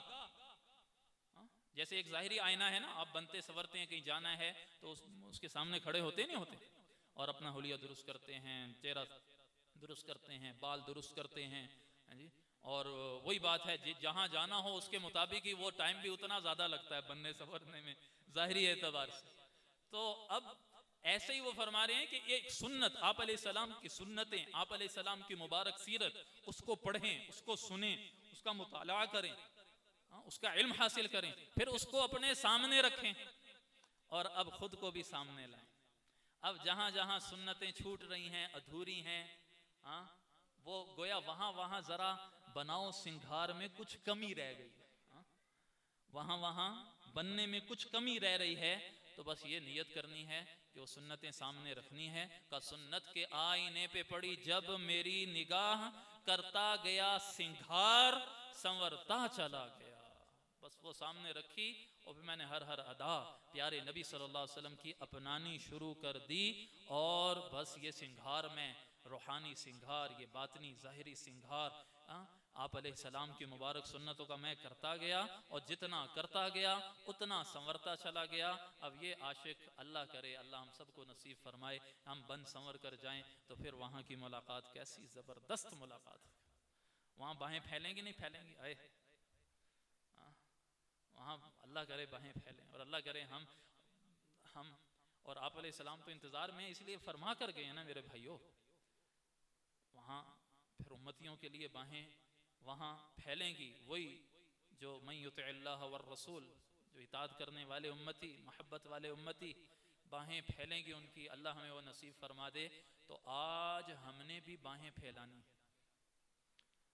जैसे एक ज़ाहिरी आईना है ना, आप बनते संवरते हैं, कहीं जाना है तो उसके सामने खड़े होते नहीं होते, और अपना हुलिया दुरुस्त करते हैं, चेहरा दुरुस्त करते हैं, बाल दुरुस्त करते हैं जी। और वही बात है, जहाँ जाना हो उसके मुताबिक ही वो टाइम भी उतना ज़्यादा लगता है बनने संवरने में, ज़ाहिरी एतबार से। तो अब ऐसे ही वो फरमा रहे हैं कि एक सुन्नत, आप अलैहिस्सलाम की सुन्नतें, आप अलैहिस्सलाम की मुबारक सीरत, उसको पढ़ें, उसको सुनें, उसका मुताला करें, उसका इल्म हासिल करें, फिर उसको अपने सामने रखें और अब खुद को भी सामने लाएं। अब जहां जहां सुन्नतें छूट रही हैं, अधूरी हैं, वो गोया वहां वहां जरा बनाओ सिंगार में कुछ कमी रह गई है, वहां वहां बनने में कुछ कमी रह रही है। तो बस ये नियत करनी है कि वो सुन्नतें सामने रखनी है। का सुन्नत के आईने पे पड़ी जब मेरी निगाह, करता गया सिंगार, संवरता चला गया। बस वो सामने रखी और फिर मैंने हर हर अदा प्यारे नबी सल्लल्लाहु अलैहि वसल्लम की अपनानी शुरू कर दी। और बस ये सिंगार में, रूहानी सिंगार, ये बातनी ज़ाहिरी सिंगार आप अलैहिस्सलाम की मुबारक सुन्नतों का मैं करता गया, और जितना करता गया उतना संवरता चला गया। अब ये आशिक, अल्लाह करे अल्लाह हम सबको नसीब फरमाए, हम बन संवर कर जाएं, तो फिर वहाँ की मुलाकात कैसी ज़बरदस्त मुलाकात। वहाँ बाहें फैलेंगी नहीं फैलेंगी? आए वहाँ अल्लाह करे बाहें फैलें, और अल्लाह करे हम और आप अलैहिस्सलाम तो इंतज़ार में इसलिए फरमा कर गए हैं ना मेरे भाइयों, वहाँ फिर उम्मतियों के लिए बाहें वहाँ फैलेंगी। वही जो मन युतिअल्लाह वर रसूल, जो इताअत करने वाले उम्मती, मोहब्बत वाले उम्मती, बाहें फैलेंगी उनकी। अल्लाह हमें वो नसीब फरमा दे। तो आज हमने भी बाहें फैलानी।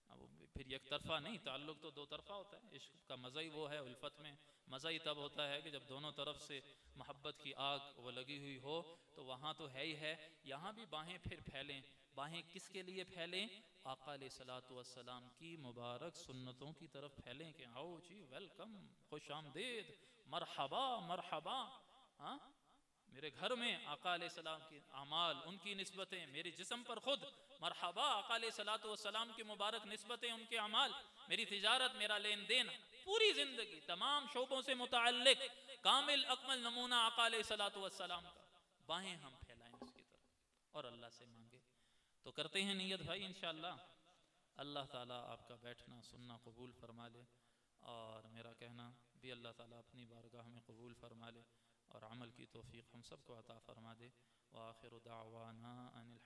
अब फिर एक तरफा नहीं, ताल्लुक तो दो तरफा होता है। इश्क का मज़ा ही वो है, उल्फत में मज़ा ही तब होता है कि जब दोनों तरफ से मोहब्बत की आग वो लगी हुई हो। तो वहाँ तो है ही है, यहाँ भी बाहें फिर फैलें। बाहें किसके लिए फैलें? आका अलैहिस्सलातु वस्सलाम की मुबारक सुन्नतों की तरफ फैलें कि आओ जी, वेलकम, खुश आमदीद, मरहबा मरहबा। मेरे घर में आका अलैहिस्सलाम की आमाल, उनकी निस्बतें, मेरे जिस्म पर खुद मरहबा, आका अलैहिस्सलातु वस्सलाम की मुबारक निस्बतें, उनके अमाल, मेरी तिजारत, मेरा लेन देन, पूरी जिंदगी तमाम शोबों से मुताल्लिक कामिल अकमल नमूना आका अलैहिस्सलातु वस्सलाम का। बाहें हम फैलाएं उसकी तरफ और अल्लाह से मांगे। तो करते हैं नियत भाई, इंशाअल्लाह अल्लाह ताला आपका बैठना सुनना कबूल फरमा ले, और मेरा कहना भी अल्लाह ताला अपनी बारगाह में कबूल फरमा ले, और अमल की तौफीक हम सबको अता फरमा दे। व आखिर दावाना अनिल